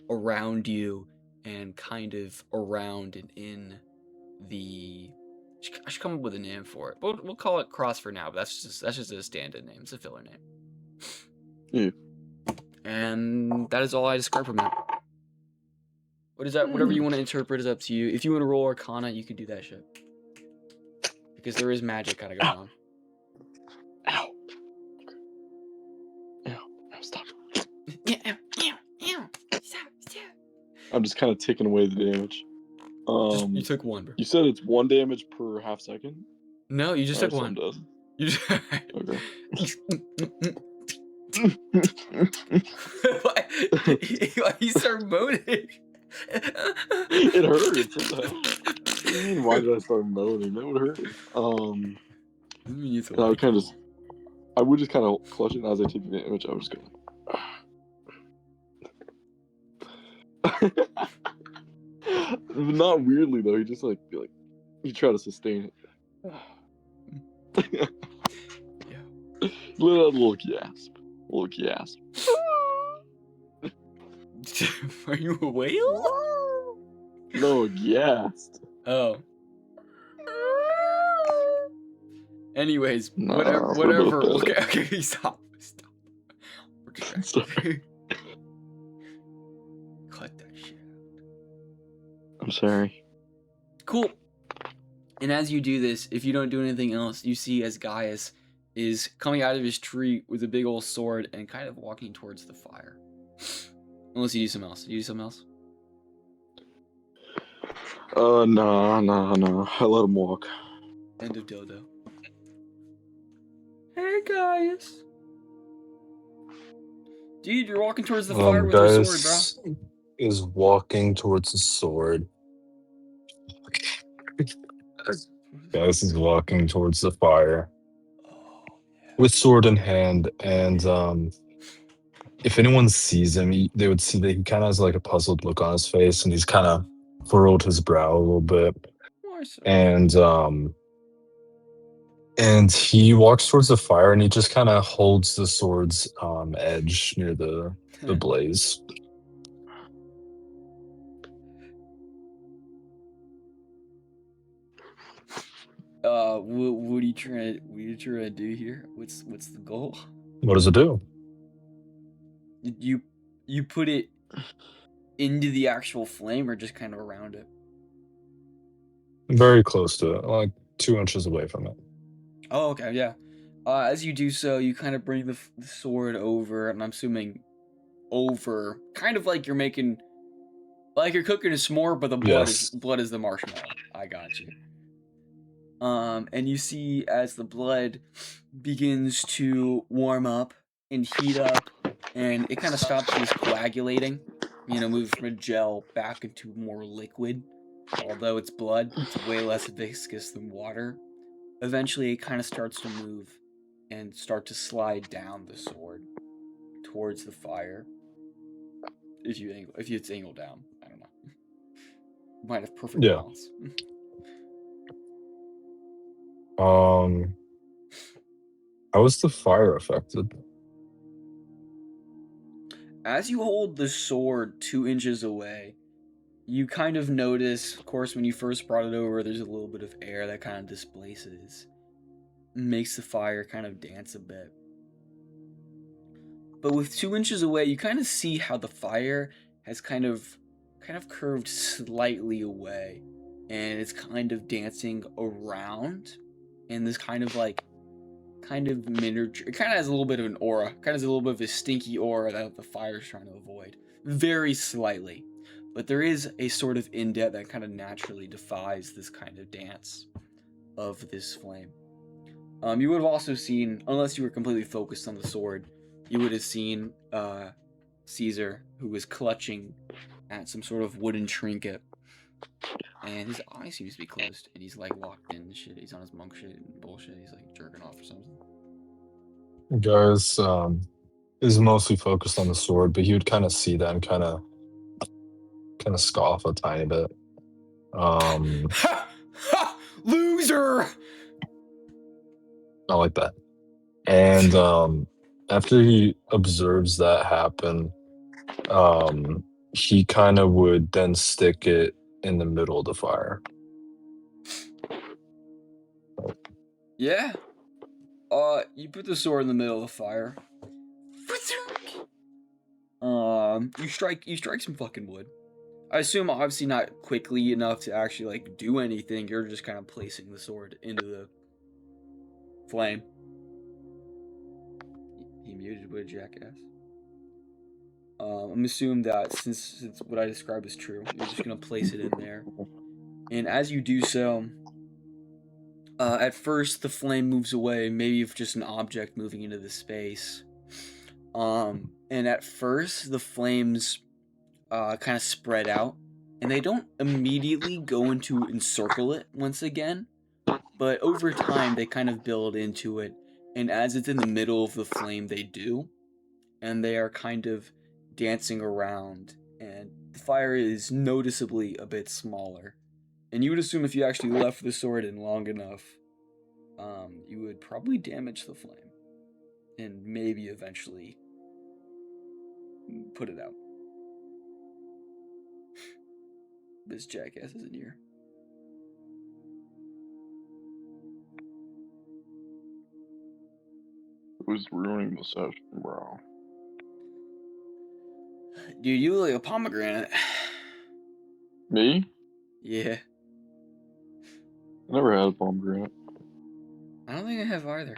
[SPEAKER 2] around you and kind of around and in the... I should come up with a name for it. But we'll call it Cross for now, but that's just a stand-in name. It's a filler name.
[SPEAKER 1] Yeah.
[SPEAKER 2] And that is all I describe from it. What is that? Whatever you want to interpret is up to you. If you want to roll Arcana, you can do that shit. Because there is magic kind of going on.
[SPEAKER 1] Ow. Ow. Stop.
[SPEAKER 2] Stop.
[SPEAKER 1] I'm just kind of taking away the damage.
[SPEAKER 2] You took 1, bro.
[SPEAKER 1] You said it's 1 damage per half second?
[SPEAKER 2] No, you just took 1.
[SPEAKER 1] Some does.
[SPEAKER 2] You just...
[SPEAKER 1] Okay.
[SPEAKER 2] Why you start moaning?
[SPEAKER 1] It hurts. What the hell? What do you mean, why did I start moaning? That would hurt. I would just kind of clutch it, and as I take the damage, I was going. Not weirdly though. He just you try to sustain it.
[SPEAKER 2] Yeah.
[SPEAKER 1] Let out a little gasp.
[SPEAKER 2] Are you a whale?
[SPEAKER 1] No, gasped.
[SPEAKER 2] Oh. Anyways,
[SPEAKER 1] Nah,
[SPEAKER 2] whatever. Okay, stop. We're distracted. Cut that shit out.
[SPEAKER 1] I'm sorry.
[SPEAKER 2] Cool. And as you do this, if you don't do anything else, you see as Gaius is coming out of his tree with a big old sword and kind of walking towards the fire. Unless you do something else. You do something else?
[SPEAKER 1] Nah. I let him walk.
[SPEAKER 2] End of dildo. Hey, Gaius. Dude, you're walking towards the fire with your sword, bro.
[SPEAKER 3] Is walking towards the sword. Gaius is walking towards the fire with sword in hand, and if anyone sees him, they would see that he kind of has like a puzzled look on his face, and he's kind of furrowed his brow a little bit,
[SPEAKER 2] More so.
[SPEAKER 3] and he walks towards the fire, and he just kind of holds the sword's edge near the blaze.
[SPEAKER 2] What are you trying to do here? What's the goal?
[SPEAKER 3] What does it do?
[SPEAKER 2] You put it into the actual flame or just kind of around it?
[SPEAKER 3] Very close to it, like 2 inches away from it.
[SPEAKER 2] Oh, okay, yeah. As you do so, you kind of bring the sword over, and I'm assuming over, kind of like you're making, like you're cooking a s'more, but the blood is the marshmallow. I got you. And you see as the blood begins to warm up and heat up, and it kind of stops this coagulating, moves from a gel back into more liquid. Although it's blood, it's way less viscous than water. Eventually, it kind of starts to move and start to slide down the sword towards the fire. If it's angled down, I don't know. Might have perfect balance.
[SPEAKER 3] How was the fire affected?
[SPEAKER 2] As you hold the sword 2 inches away, you kind of notice, of course, when you first brought it over, there's a little bit of air that kind of displaces, makes the fire kind of dance a bit. But with 2 inches away, you kind of see how the fire has kind of curved slightly away, and it's kind of dancing around, and this kind of miniature. It kind of has a little bit of an aura, kind of has a little bit of a stinky aura that the fire's trying to avoid, very slightly. But there is a sort of indent that kind of naturally defies this kind of dance of this flame. You would have also seen, unless you were completely focused on the sword, you would have seen Caesar, who was clutching at some sort of wooden trinket, and his eye seems to be closed, and he's like locked in and shit. He's on his monk shit and bullshit. He's like jerking off or something.
[SPEAKER 3] Guys is mostly focused on the sword, but he would kind of see that and kind of scoff a tiny bit.
[SPEAKER 2] Ha! Ha! Loser!
[SPEAKER 3] I like that. And after he observes that happen, he kind of would then stick it in the middle of the fire.
[SPEAKER 2] Yeah. You put the sword in the middle of the fire. You strike some fucking wood. I assume obviously not quickly enough to actually like do anything. You're just kind of placing the sword into the flame. He muted, what a jackass. I'm assuming that since what I described is true, you're just gonna place it in there. And as you do so, at first the flame moves away, maybe of just an object moving into the space. And at first the flames kind of spread out, and they don't immediately go into encircle it once again, but over time they kind of build into it, and as it's in the middle of the flame they do, and they are kind of dancing around, and the fire is noticeably a bit smaller. And you would assume if you actually left the sword in long enough, you would probably damage the flame, and maybe eventually put it out. This jackass isn't here.
[SPEAKER 1] Who's ruining the session, bro?
[SPEAKER 2] Dude, you look like a pomegranate.
[SPEAKER 1] Me?
[SPEAKER 2] Yeah.
[SPEAKER 1] I never had a pomegranate.
[SPEAKER 2] I don't think I have either.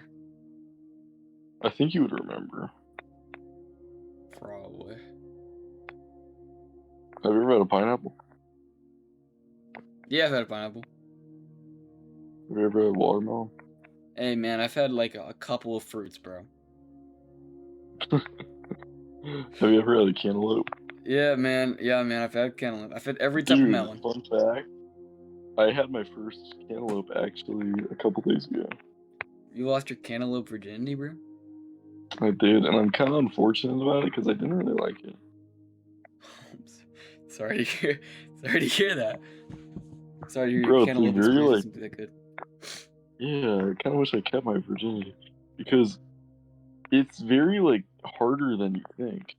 [SPEAKER 1] I think you would remember.
[SPEAKER 2] Probably.
[SPEAKER 1] Have you ever had a pineapple?
[SPEAKER 2] Yeah, I've had a pineapple.
[SPEAKER 1] Have you ever had watermelon?
[SPEAKER 2] Hey, man, I've had like a couple of fruits, bro.
[SPEAKER 1] Have you ever had a cantaloupe?
[SPEAKER 2] Yeah, man. I've had cantaloupe. I've had every type of melon.
[SPEAKER 1] Fun fact. I had my first cantaloupe actually a couple days ago.
[SPEAKER 2] You lost your cantaloupe virginity, bro?
[SPEAKER 1] I did, and I'm kind of unfortunate about it because I didn't really like it.
[SPEAKER 2] Sorry to hear. Sorry to hear that. Sorry to hear
[SPEAKER 1] Bro,
[SPEAKER 2] your
[SPEAKER 1] it's
[SPEAKER 2] cantaloupe
[SPEAKER 1] very
[SPEAKER 2] experience
[SPEAKER 1] like,
[SPEAKER 2] isn't that good.
[SPEAKER 1] yeah, I kind of wish I kept my virginity because it's very like harder than you think.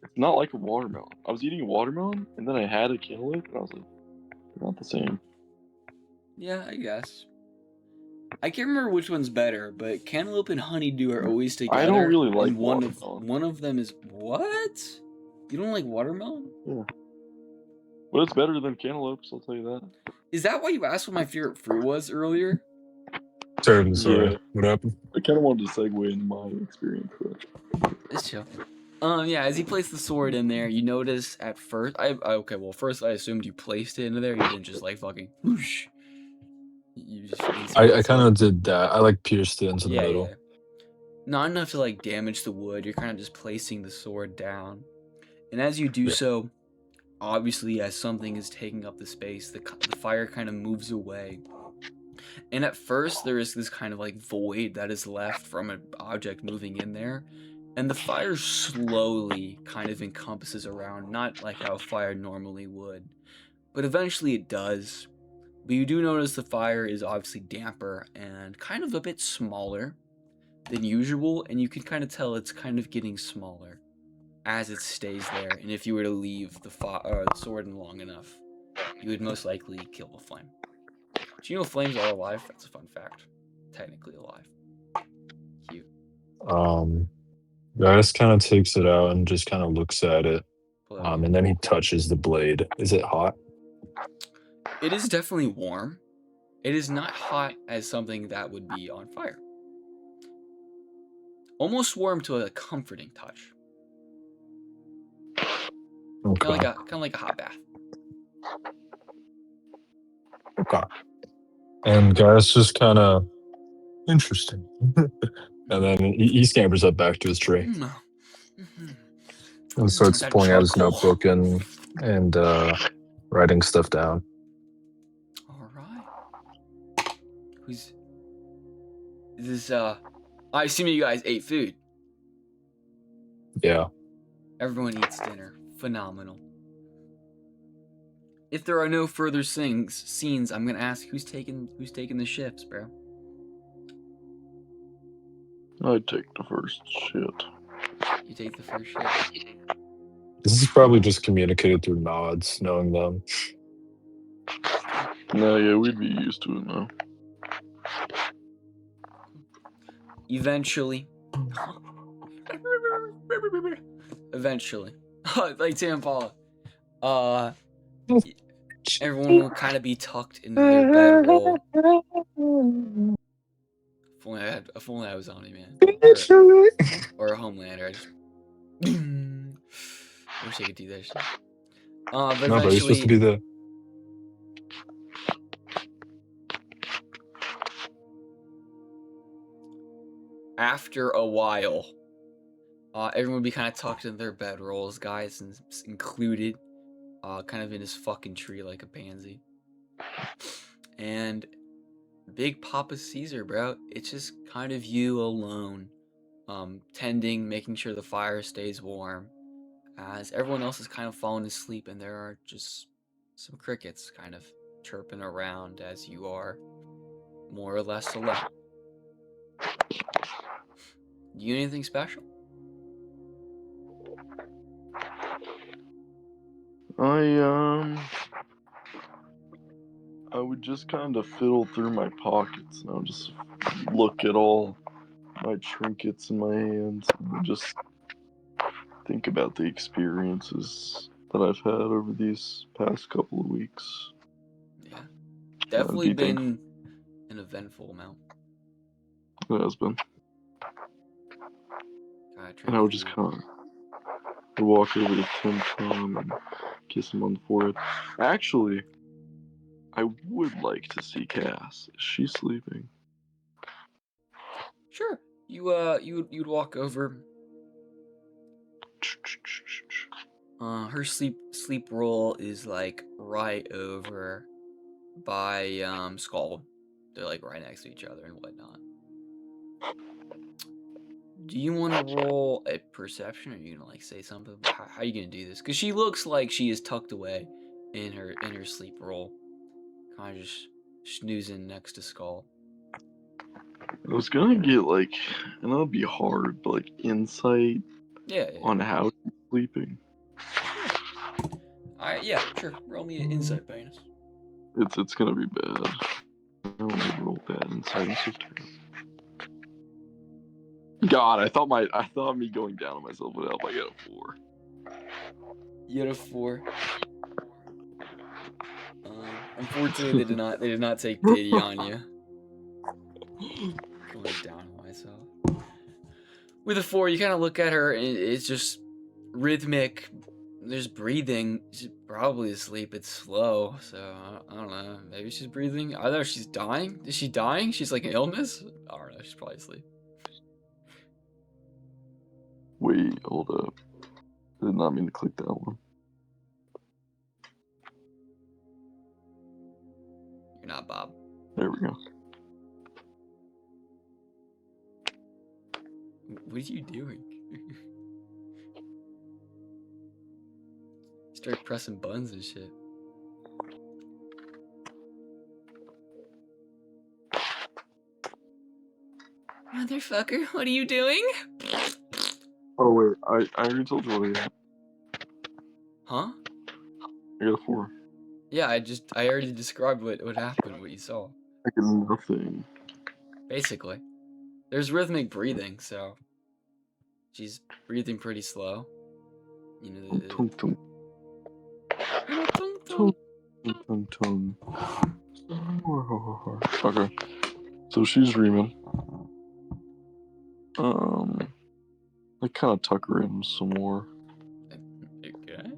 [SPEAKER 1] It's not like a watermelon. I was eating a watermelon, and then I had a cantaloupe, and I was like, they're not the same.
[SPEAKER 2] Yeah, I guess. I can't remember which one's better, but cantaloupe and honeydew are always together.
[SPEAKER 1] I don't really like
[SPEAKER 2] and
[SPEAKER 1] watermelon.
[SPEAKER 2] one of them is what? You don't like watermelon?
[SPEAKER 1] Yeah. But it's better than cantaloupes, I'll tell you that.
[SPEAKER 2] Is that why you asked what my favorite fruit was earlier?
[SPEAKER 3] Sorry.
[SPEAKER 1] Yeah.
[SPEAKER 3] What happened?
[SPEAKER 1] I kind of wanted to segue into my experience, but
[SPEAKER 2] It's chill. Yeah, as he placed the sword in there, you notice at first, okay, well, first I assumed you placed it into there. You didn't just like fucking whoosh. You just inserted
[SPEAKER 3] I
[SPEAKER 2] the
[SPEAKER 3] kind
[SPEAKER 2] sword.
[SPEAKER 3] of did that. I like pierced it into the middle.
[SPEAKER 2] Yeah. Not enough to like damage the wood. You're kind of just placing the sword down, and as you do so, obviously, as something is taking up the space, the fire kind of moves away. And at first, there is this kind of like void that is left from an object moving in there. And the fire slowly kind of encompasses around, not like how fire normally would. But eventually it does. But you do notice the fire is obviously damper and kind of a bit smaller than usual. And you can kind of tell it's kind of getting smaller as it stays there. And if you were to leave the sword in long enough, you would most likely kill the flame. Do you know flames are alive? That's a fun fact. Technically alive. Cute.
[SPEAKER 3] Gaius kind of takes it out and just kind of looks at it.
[SPEAKER 2] Pull it out.
[SPEAKER 3] And then he touches the blade. Is it hot?
[SPEAKER 2] It is definitely warm. It is not hot as something that would be on fire. Almost warm to a comforting touch.
[SPEAKER 3] Okay.
[SPEAKER 2] Kind of like a hot bath.
[SPEAKER 3] Okay. And Gaius just kind of interesting. And then he scampers up back to his tree and starts
[SPEAKER 2] That
[SPEAKER 3] pulling out his
[SPEAKER 2] charcoal.
[SPEAKER 3] notebook and writing stuff down.
[SPEAKER 2] All right. Who's this? I assume you guys ate food.
[SPEAKER 3] Yeah.
[SPEAKER 2] Everyone eats dinner. Phenomenal. If there are no further scenes, I'm gonna ask who's taking the shifts, bro.
[SPEAKER 1] I'd take the first shit.
[SPEAKER 2] You take the first shift.
[SPEAKER 3] This is probably just communicated through nods, knowing them.
[SPEAKER 1] No, yeah, we'd be used to it now.
[SPEAKER 2] Eventually, like Sam Paula, everyone will kind of be tucked into their bedroll. If only I was on it, man. Or a Homelander. I wish I could do that shit. But
[SPEAKER 3] No, but he's supposed to be the.
[SPEAKER 2] After a while, everyone would be kind of tucked in their bedrolls, guys included, kind of in his fucking tree like a pansy. And Big Papa Caesar, bro, it's just kind of you alone, tending, making sure the fire stays warm, as everyone else is kind of falling asleep, and there are just some crickets kind of chirping around as you are more or less alone. Do you anything special?
[SPEAKER 1] I would just kind of fiddle through my pockets and I'll just look at all my trinkets in my hands and just think about the experiences that I've had over these past couple of weeks.
[SPEAKER 2] Yeah. Definitely been an eventful amount.
[SPEAKER 1] It has been. And I would just kind of walk over to Tim Tom and kiss him on the forehead. Actually, I would like to see Cass. Is she sleeping?
[SPEAKER 2] Sure. You'd walk over. Her sleep roll is like right over by Skull. They're like right next to each other and whatnot. Do you want to roll a perception, or are you gonna like say something? How are you gonna do this? Because she looks like she is tucked away in her sleep roll, kind of just snoozing next to Skull.
[SPEAKER 1] I was gonna get like, and that'll be hard, but like insight
[SPEAKER 2] Yeah.
[SPEAKER 1] on how she's sleeping.
[SPEAKER 2] Yeah, sure. Roll me an insight bonus.
[SPEAKER 1] It's gonna be bad. I don't need to roll bad insight. It's just terrible. God, I thought me going down on myself would help. I got a 4.
[SPEAKER 2] You had a 4. Unfortunately, they did not take pity on you. Going down on myself. With a 4, you kind of look at her, and it's just rhythmic. There's breathing. She's probably asleep. It's slow, so I don't know. Maybe she's breathing. I don't know. She's dying. Is she dying? She's like an illness. I don't know. She's probably asleep.
[SPEAKER 1] Wait, hold up. I did not mean to click that one.
[SPEAKER 2] You're not Bob.
[SPEAKER 1] There we go.
[SPEAKER 2] What are you doing? Start pressing buttons and shit. Motherfucker, what are you doing?
[SPEAKER 1] Oh wait, I already told you what I got.
[SPEAKER 2] Huh?
[SPEAKER 1] I got a 4.
[SPEAKER 2] Yeah, I already described what happened, what you saw.
[SPEAKER 1] I got nothing.
[SPEAKER 2] Basically. There's rhythmic breathing, so she's breathing pretty slow. You know,
[SPEAKER 1] Tung tung tung tung tung. Okay, so she's dreaming. I kind of tuck her in some more.
[SPEAKER 2] Okay.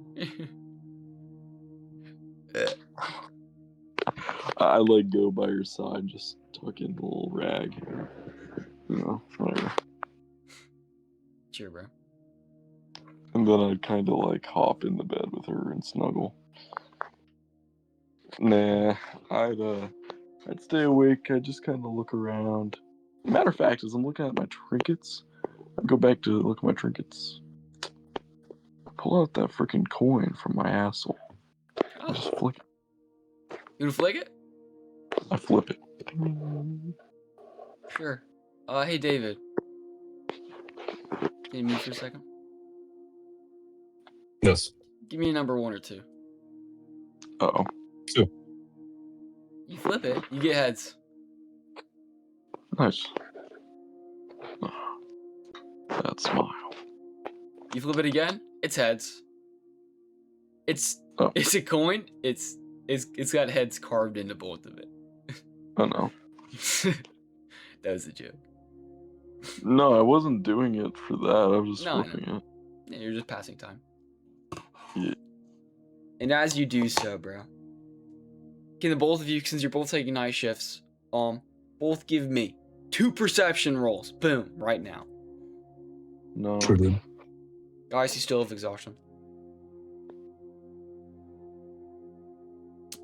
[SPEAKER 1] I let go by her side, just tuck in the little rag. You know, whatever.
[SPEAKER 2] Sure, bro.
[SPEAKER 1] And then I'd kind of like hop in the bed with her and snuggle. Nah, I'd stay awake. I'd just kind of look around. Matter of fact, as I'm looking at my trinkets, I go back to look at my trinkets. Pull out that freaking coin from my asshole. I just flick it.
[SPEAKER 2] You wanna flick it?
[SPEAKER 1] I flip it.
[SPEAKER 2] Sure. Hey David. Can you mute for a second?
[SPEAKER 3] Yes.
[SPEAKER 2] Give me a number 1 or 2.
[SPEAKER 1] Uh-oh.
[SPEAKER 3] 2.
[SPEAKER 2] You flip it, you get heads.
[SPEAKER 1] Nice. That smile.
[SPEAKER 2] You flip it again, it's heads. It's a coin. It's got heads carved into both of it.
[SPEAKER 1] Oh no.
[SPEAKER 2] That was a joke.
[SPEAKER 1] No, I wasn't doing it for that. I was just
[SPEAKER 2] No,
[SPEAKER 1] flipping it.
[SPEAKER 2] Yeah, you're just passing time.
[SPEAKER 1] Yeah.
[SPEAKER 2] And as you do so, bro, can the both of you, since you're both taking night shifts, both give me 2 perception rolls. Boom, right now.
[SPEAKER 1] No.
[SPEAKER 3] Sure did.
[SPEAKER 2] Guys, you still have exhaustion.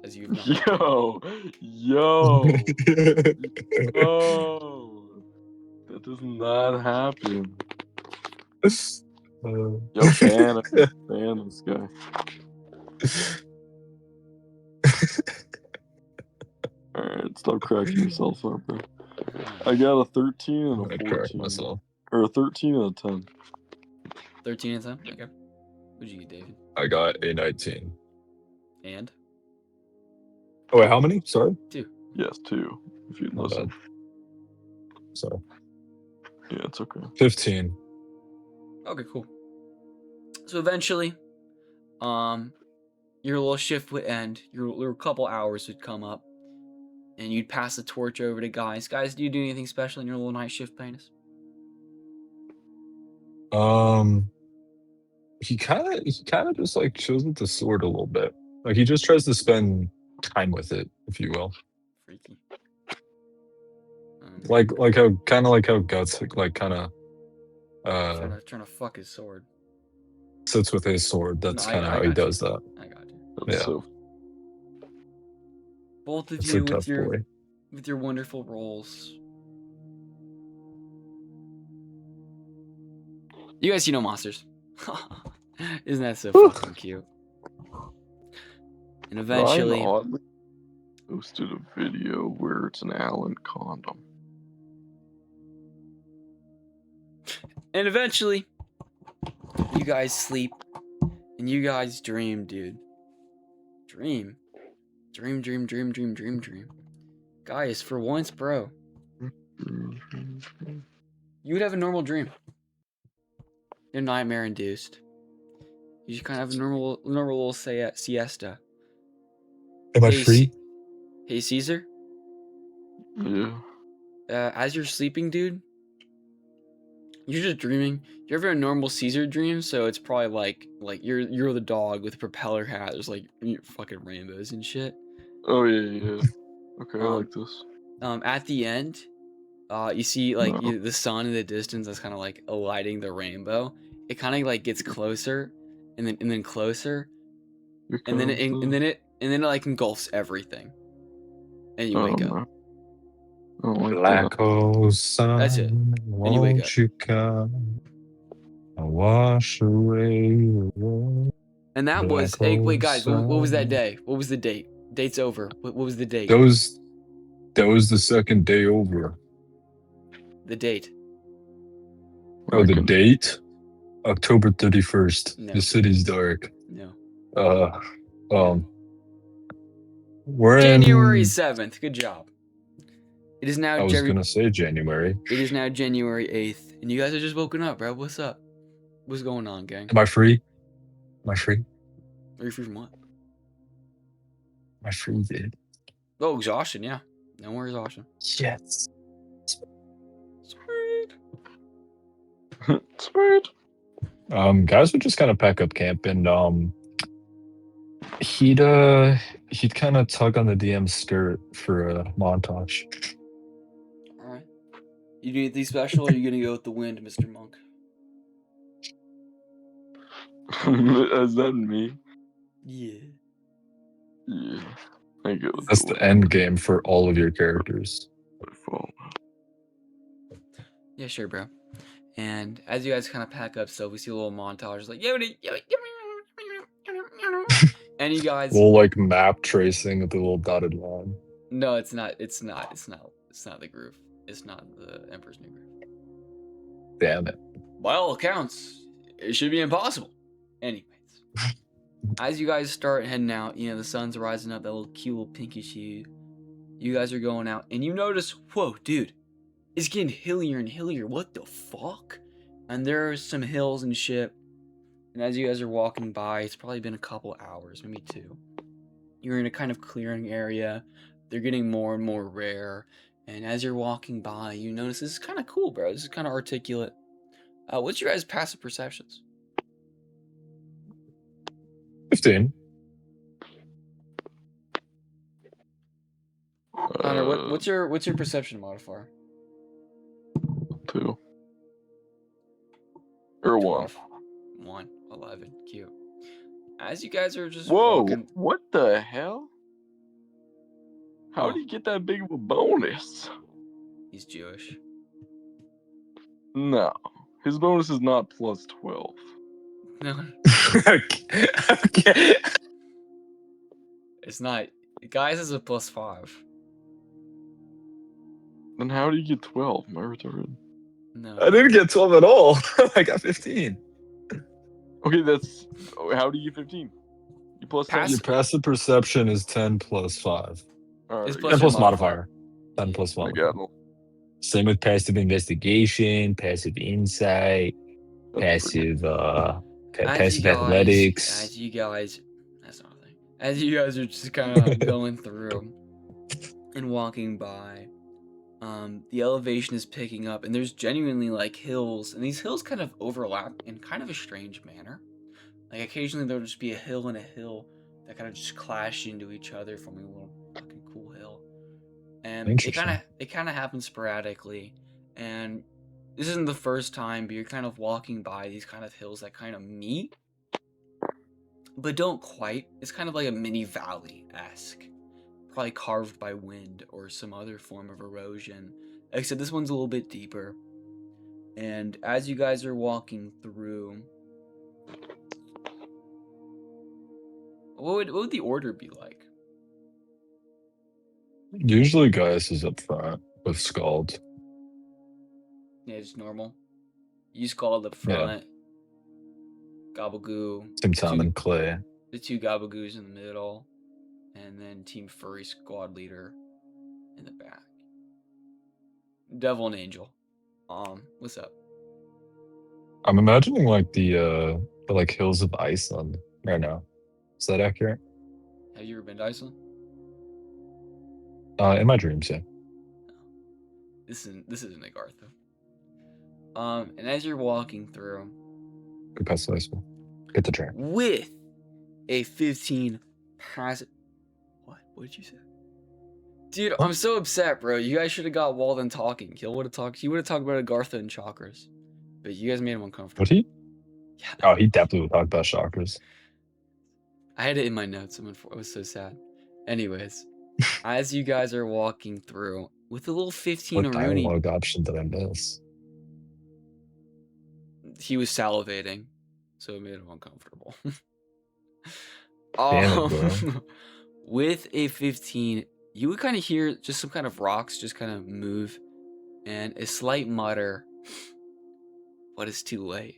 [SPEAKER 2] As you've not.
[SPEAKER 1] Yo. Oh. That does not happen. Yo, ban this guy. Alright, stop cracking yourself up, bro. I got a 13 and a
[SPEAKER 3] I
[SPEAKER 1] 14.
[SPEAKER 3] cracked myself.
[SPEAKER 1] Or a 13 and a 10.
[SPEAKER 2] 13 and 10? Okay. What'd you get, David?
[SPEAKER 3] I got a 19.
[SPEAKER 2] And?
[SPEAKER 3] Oh wait, how many? Sorry.
[SPEAKER 2] 2.
[SPEAKER 1] Yes, 2. If you'd
[SPEAKER 3] My
[SPEAKER 1] listen.
[SPEAKER 3] bad. Sorry.
[SPEAKER 1] Yeah, it's okay.
[SPEAKER 3] 15.
[SPEAKER 2] Okay, cool. So eventually, your little shift would end. Your little couple hours would come up, and you'd pass the torch over to guys. Guys, do you do anything special in your little night shift, Penis?
[SPEAKER 3] He kind of just like chills with the sword a little bit. Like he just tries to spend time with it, if you will.
[SPEAKER 2] Freaky.
[SPEAKER 3] Like how Guts like kind of
[SPEAKER 2] trying to fuck his sword.
[SPEAKER 3] sits with his sword. That's
[SPEAKER 2] No,
[SPEAKER 3] kind of
[SPEAKER 2] I
[SPEAKER 3] how he
[SPEAKER 2] got you.
[SPEAKER 3] does that.
[SPEAKER 2] I got you.
[SPEAKER 1] That's
[SPEAKER 3] Yeah.
[SPEAKER 1] so.
[SPEAKER 2] Both of
[SPEAKER 3] It's
[SPEAKER 2] you
[SPEAKER 3] a tough boy.
[SPEAKER 2] with your wonderful rolls. You guys see no monsters. Isn't that so fucking cute? And eventually,
[SPEAKER 1] Ryan oddly posted a video where it's an Allen condom.
[SPEAKER 2] you guys sleep and you guys dream, dude. Dream. Guys, for once, bro, you would have a normal dream. You're nightmare induced. You just kind of have a normal little siesta.
[SPEAKER 3] Am I
[SPEAKER 2] Hey,
[SPEAKER 3] free?
[SPEAKER 2] Hey, Caesar.
[SPEAKER 1] Yeah.
[SPEAKER 2] As you're sleeping, dude, you're just dreaming. You're having a normal Caesar dream, so it's probably like you're the dog with a propeller hat. There's like fucking rainbows and shit.
[SPEAKER 1] Oh yeah. Okay, I like this.
[SPEAKER 2] At the end, you see like the sun in the distance that's kind of like lighting the rainbow. It kind of like gets closer, and then closer, and then it like engulfs everything, and you wake up.
[SPEAKER 1] Man. I don't like
[SPEAKER 3] Black
[SPEAKER 1] that.
[SPEAKER 3] hole sun,
[SPEAKER 2] That's it. And you wake up.
[SPEAKER 3] won't you come and wash away the world?
[SPEAKER 2] And that was
[SPEAKER 3] Black hole
[SPEAKER 2] wait guys, what was that
[SPEAKER 3] sun.
[SPEAKER 2] day? What was the date? Date's over. What was the date?
[SPEAKER 3] That was the second day over.
[SPEAKER 2] The date.
[SPEAKER 3] Oh, the date? October 31st.
[SPEAKER 2] No.
[SPEAKER 3] The city's dark.
[SPEAKER 2] No.
[SPEAKER 3] We're
[SPEAKER 2] January
[SPEAKER 3] in...
[SPEAKER 2] 7th. Good job. It is now
[SPEAKER 3] I was gonna say January.
[SPEAKER 2] It is now January 8th, and you guys are just woken up, bro. What's up? What's going on, gang?
[SPEAKER 3] Am I free? Am I free?
[SPEAKER 2] Are you free from what?
[SPEAKER 3] Am I free, dude?
[SPEAKER 2] Oh, exhaustion, yeah. No more exhaustion.
[SPEAKER 3] Yes.
[SPEAKER 2] Sweet.
[SPEAKER 1] Sweet.
[SPEAKER 3] Guys would just kind of pack up camp, and he'd kind of tug on the DM's skirt for a montage.
[SPEAKER 2] All right. You do anything special, or are you gonna go with the wind, Mr. Monk?
[SPEAKER 1] Is that me?
[SPEAKER 2] Yeah.
[SPEAKER 1] Yeah. I go.
[SPEAKER 3] That's the end game for all of your characters.
[SPEAKER 2] Yeah, sure, bro. And as you guys kind of pack up stuff, we see a little montage like and you guys.
[SPEAKER 3] Little like map tracing with the little dotted line.
[SPEAKER 2] No, it's not. It's not the groove. It's not the Emperor's New Groove.
[SPEAKER 3] Damn it.
[SPEAKER 2] By all accounts, it should be impossible. Anyways, as you guys start heading out, you know, the sun's rising up, that little cute little pinkish hue. You guys are going out, and you notice, whoa, dude, it's getting hillier and hillier. What the fuck? And there's some hills and shit. And as you guys are walking by, it's probably been a couple hours, maybe 2. You're in a kind of clearing area. They're getting more and more rare. And as you're walking by, you notice this is kind of cool, bro. This is kind of articulate. What's your guys' passive perceptions?
[SPEAKER 3] 15.
[SPEAKER 2] Connor, what's your perception modifier?
[SPEAKER 1] 2. Or 1.
[SPEAKER 2] 1. 11. Cute. As you guys are just
[SPEAKER 1] Whoa!
[SPEAKER 2] walking...
[SPEAKER 1] What the hell? How
[SPEAKER 2] Oh.
[SPEAKER 1] do you get that big of a bonus?
[SPEAKER 2] He's Jewish.
[SPEAKER 1] No. His bonus is not plus 12.
[SPEAKER 2] No.
[SPEAKER 3] Okay.
[SPEAKER 2] It's not. Guys is a plus 5.
[SPEAKER 1] Then how do you get 12? Am I retarded?
[SPEAKER 2] No.
[SPEAKER 3] I didn't get 12 at all. I got 15.
[SPEAKER 1] Okay, that's... How do you get 15? You plus 10?
[SPEAKER 3] Your passive perception is 10 plus 5.
[SPEAKER 1] Alright,
[SPEAKER 2] It's
[SPEAKER 3] 10
[SPEAKER 2] plus
[SPEAKER 3] plus
[SPEAKER 2] your
[SPEAKER 3] modifier. 10 plus
[SPEAKER 1] I
[SPEAKER 3] modifier.
[SPEAKER 1] got it.
[SPEAKER 3] Same with passive investigation, passive insight, passive passive athletics.
[SPEAKER 2] As you guys, that's not a thing. As you guys are just kind of going through and walking by, the elevation is picking up, and there's genuinely like hills, and these hills kind of overlap in kind of a strange manner. Like occasionally there'll just be a hill and a hill that kind of just clash into each other, forming a little fucking cool hill. And it kind of happens sporadically, and this isn't the first time, but you're kind of walking by these kind of hills that kind of meet, but don't quite. It's kind of like a mini valley-esque, probably carved by wind or some other form of erosion, except this one's a little bit deeper. And as you guys are walking through, what would the order be like?
[SPEAKER 3] Usually Gaius is up front with Scald.
[SPEAKER 2] Yeah, just normal. You Scald up
[SPEAKER 3] Yeah.
[SPEAKER 2] front. Gabagoo.
[SPEAKER 3] Tim Tom and Clay.
[SPEAKER 2] The 2 Gabagoos in the middle. And then Team Furry squad leader in the back. Devil and Angel. What's up?
[SPEAKER 3] I'm imagining like the like hills of Iceland right now. Is that accurate?
[SPEAKER 2] Have you ever been to Iceland?
[SPEAKER 3] In my dreams, yeah.
[SPEAKER 2] This isn't Agartha. And as you're walking through,
[SPEAKER 3] Good pass the Iceland. Get the train.
[SPEAKER 2] with a 15 pass. What did you say? Dude, I'm so upset, bro. You guys should have got Walden talking. He would have talked about Agartha and chakras. But you guys made him uncomfortable.
[SPEAKER 3] Would he?
[SPEAKER 2] Yeah.
[SPEAKER 3] Oh, he definitely would talk about chakras.
[SPEAKER 2] I had it in my notes. It was so sad. Anyways, as you guys are walking through, with a little 15
[SPEAKER 3] What
[SPEAKER 2] Aruni,
[SPEAKER 3] dialogue option did I miss?
[SPEAKER 2] he was salivating, so it made him uncomfortable.
[SPEAKER 3] Damn it, bro.
[SPEAKER 2] With a 15, you would kind of hear just some kind of rocks just kind of move, and a slight mutter, but it's too late.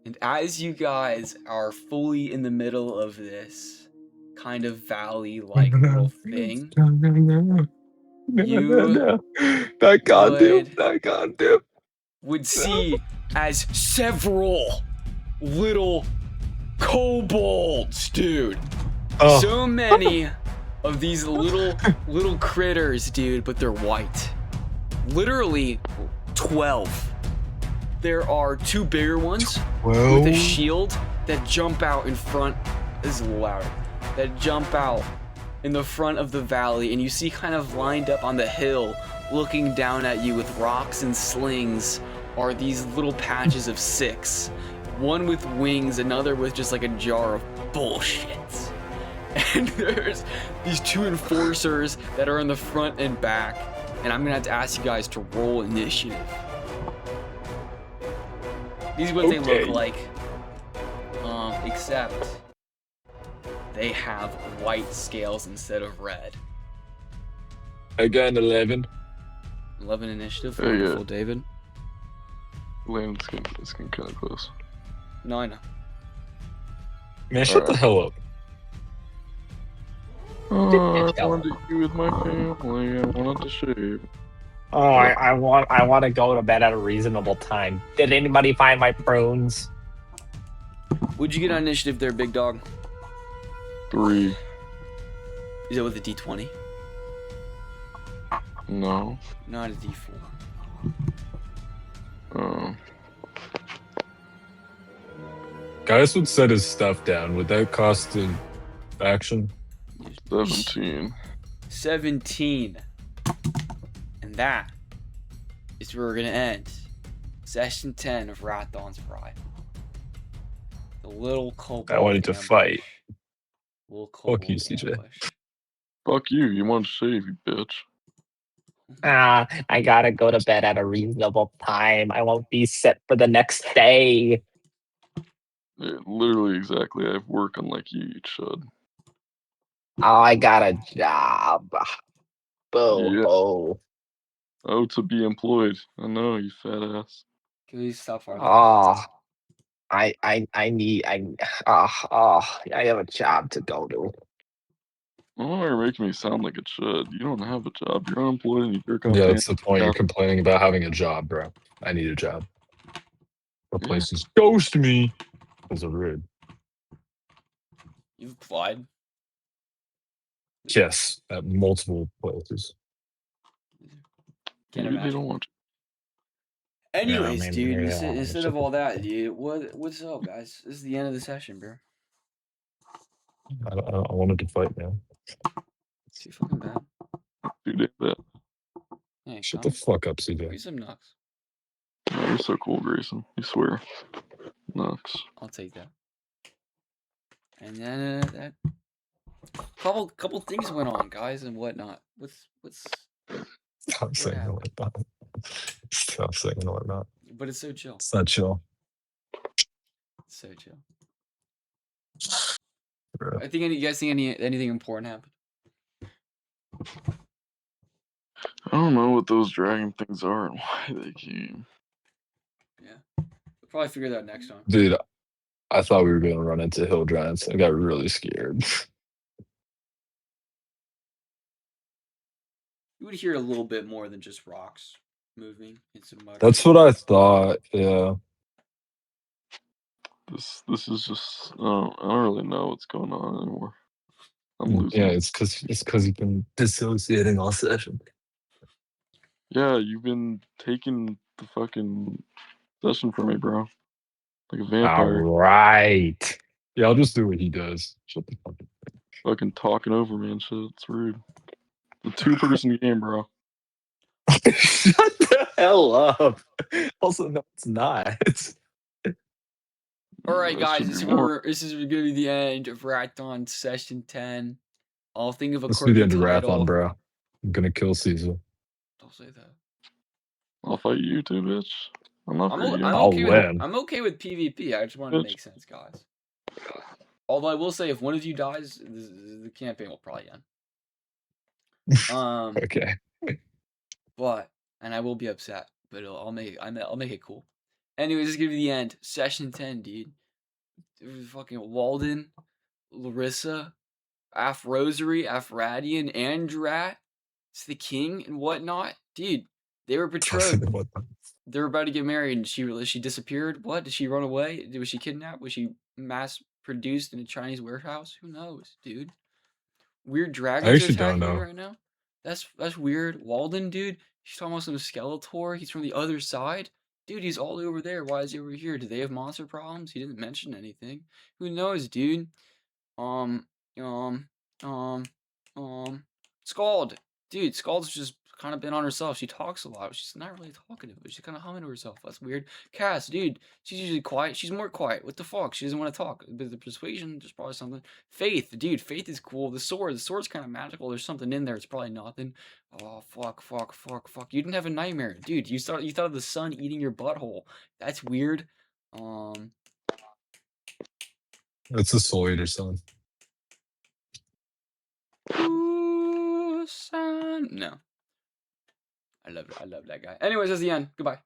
[SPEAKER 2] And as you guys are fully in the middle of this kind of valley-like little thing,
[SPEAKER 3] That can't do. That can't do.
[SPEAKER 2] would see as several little kobolds, dude.
[SPEAKER 3] Oh.
[SPEAKER 2] So many of these little critters, dude, but they're white. Literally 12. There are 2 bigger ones with a shield that jump out in front. This is a little louder. That jump out in the front of the valley, and you see kind of lined up on the hill, looking down at you with rocks and slings, are these little patches of 6. One with wings, another with just like a jar of bullshit. And there's these 2 enforcers that are in the front and back, and I'm gonna have to ask you guys to roll initiative. These are what they look like, except they have white scales instead of red.
[SPEAKER 3] Again, 11.
[SPEAKER 2] 11 initiative,
[SPEAKER 1] Yeah,
[SPEAKER 2] wonderful,
[SPEAKER 1] yeah.
[SPEAKER 2] David.
[SPEAKER 1] Landon's getting kind of close.
[SPEAKER 2] No, I know.
[SPEAKER 3] Man, shut the hell up.
[SPEAKER 1] Oh, I wanted to be with my family. I wanted to shave.
[SPEAKER 5] Oh, I want to go to bed at a reasonable time. Did anybody find my prunes?
[SPEAKER 2] What'd you get on initiative there, big dog?
[SPEAKER 1] 3.
[SPEAKER 2] Is it with a D20?
[SPEAKER 1] No.
[SPEAKER 2] Not a D4.
[SPEAKER 1] Oh.
[SPEAKER 3] Gaius would set his stuff down. Would that cost an action?
[SPEAKER 1] 17.
[SPEAKER 2] 17. And that is where we're going to end session 10 of Rathon's Ride. The little kobold
[SPEAKER 3] I wanted to
[SPEAKER 2] ambush.
[SPEAKER 3] fight.
[SPEAKER 2] Little kobold
[SPEAKER 3] you, CJ.
[SPEAKER 2] ambush.
[SPEAKER 1] Fuck you. You wanted to shave, you bitch.
[SPEAKER 5] I gotta go to bed at a reasonable time. I won't be set for the next day.
[SPEAKER 1] Yeah, literally exactly. I have work unlike you should.
[SPEAKER 5] Oh, I got a job. Boo
[SPEAKER 1] Yeah.
[SPEAKER 5] hoo.
[SPEAKER 1] Oh, to be employed. I know, you fat ass.
[SPEAKER 2] Can we stop farting?
[SPEAKER 5] Oh, I have a job to go to.
[SPEAKER 1] Oh, you're making me sound like it should. You don't have a job. You're unemployed and you jerk off.
[SPEAKER 3] Yeah, that's the point. You're complaining about having a job, bro. I need a job. What places ghost me? Those are rude.
[SPEAKER 2] You've applied?
[SPEAKER 3] Yes, at multiple places.
[SPEAKER 2] Can't
[SPEAKER 1] Maybe they
[SPEAKER 2] imagine.
[SPEAKER 1] don't want
[SPEAKER 2] Anyways,
[SPEAKER 5] Yeah,
[SPEAKER 2] dude,
[SPEAKER 5] maybe,
[SPEAKER 2] instead of all that, dude, what's up, guys? This is the end of the session, bro.
[SPEAKER 3] I wanted to fight now.
[SPEAKER 2] It's too fucking bad.
[SPEAKER 1] to do that.
[SPEAKER 2] Hey,
[SPEAKER 3] Shut
[SPEAKER 2] come.
[SPEAKER 3] the fuck up,
[SPEAKER 2] Give me
[SPEAKER 3] CJ.
[SPEAKER 2] some nuts.
[SPEAKER 1] Oh, you're so cool, Grayson. You swear. Nuts.
[SPEAKER 2] I'll take that. And then that couple things went on, guys, and whatnot. What's
[SPEAKER 3] Stop saying
[SPEAKER 2] happened?
[SPEAKER 3] whatnot. Stop saying whatnot.
[SPEAKER 2] But it's so chill.
[SPEAKER 3] It's not chill.
[SPEAKER 2] It's so chill.
[SPEAKER 3] Bro.
[SPEAKER 2] I think you guys think anything important happened?
[SPEAKER 1] I don't know what those dragon things are and why they came.
[SPEAKER 2] Yeah. We'll probably figure that out next time.
[SPEAKER 3] Dude, I thought we were going to run into hill giants. I got really scared.
[SPEAKER 2] You would hear a little bit more than just rocks moving. It's a mutter.
[SPEAKER 3] That's what I thought. Yeah.
[SPEAKER 1] This is just I don't really know what's going on anymore. I'm losing.
[SPEAKER 3] Yeah, it's because you've been dissociating all session.
[SPEAKER 1] Yeah, you've been taking the fucking session from me, bro. Like a vampire.
[SPEAKER 3] All right. Yeah, I'll just do what he does. Shut the fuck up.
[SPEAKER 1] Fucking talking over me and shit. It's rude. It's a 2-person game, bro.
[SPEAKER 3] Shut the hell up. Also, no, it's not.
[SPEAKER 2] All right,
[SPEAKER 1] That
[SPEAKER 2] guys,
[SPEAKER 1] should
[SPEAKER 2] this
[SPEAKER 1] be more.
[SPEAKER 2] is going to be the end of Rathon Session 10. I'll think of a
[SPEAKER 3] Let's do the end of
[SPEAKER 2] title.
[SPEAKER 3] Rathon, bro. I'm gonna kill Caesar.
[SPEAKER 2] Don't say that.
[SPEAKER 1] I'll fight you too, bitch. I'm not for you.
[SPEAKER 3] I'll win.
[SPEAKER 2] I'm okay with PvP. I just wanted to make sense, guys. Although I will say, if one of you dies, the campaign will probably end.
[SPEAKER 3] Okay.
[SPEAKER 2] But I will be upset, but I'll make it cool. Anyways, this is gonna be the end. Session 10, dude. Fucking Walden, Larissa, Rosary, Afradian, Andrat, it's the king and whatnot. Dude, they were betrothed. They were about to get married, and she disappeared. What? Did she run away? Was she kidnapped? Was she mass produced in a Chinese warehouse? Who knows, dude? Weird dragons are attacking me right now. That's weird. Walden, dude, she's talking about some Skeletor. He's from the other side. Dude, he's all over there. Why is he over here? Do they have monster problems? He didn't mention anything. Who knows, dude? Scald. Dude, Scald's just kind of been on herself. She talks a lot. She's not really talkative, but she's kind of humming to herself. That's weird. Cass, dude, she's usually quiet. She's more quiet. What the fuck? She doesn't want to talk. But the persuasion, there's probably something. Faith, dude, Faith is cool. The sword's kind of magical. There's something in there. It's probably nothing. Oh, fuck. You didn't have a nightmare. Dude, you thought of the sun eating your butthole. That's weird.
[SPEAKER 3] That's a Soul Eater son.
[SPEAKER 2] No. I love that guy. Anyways, that's the end. Goodbye.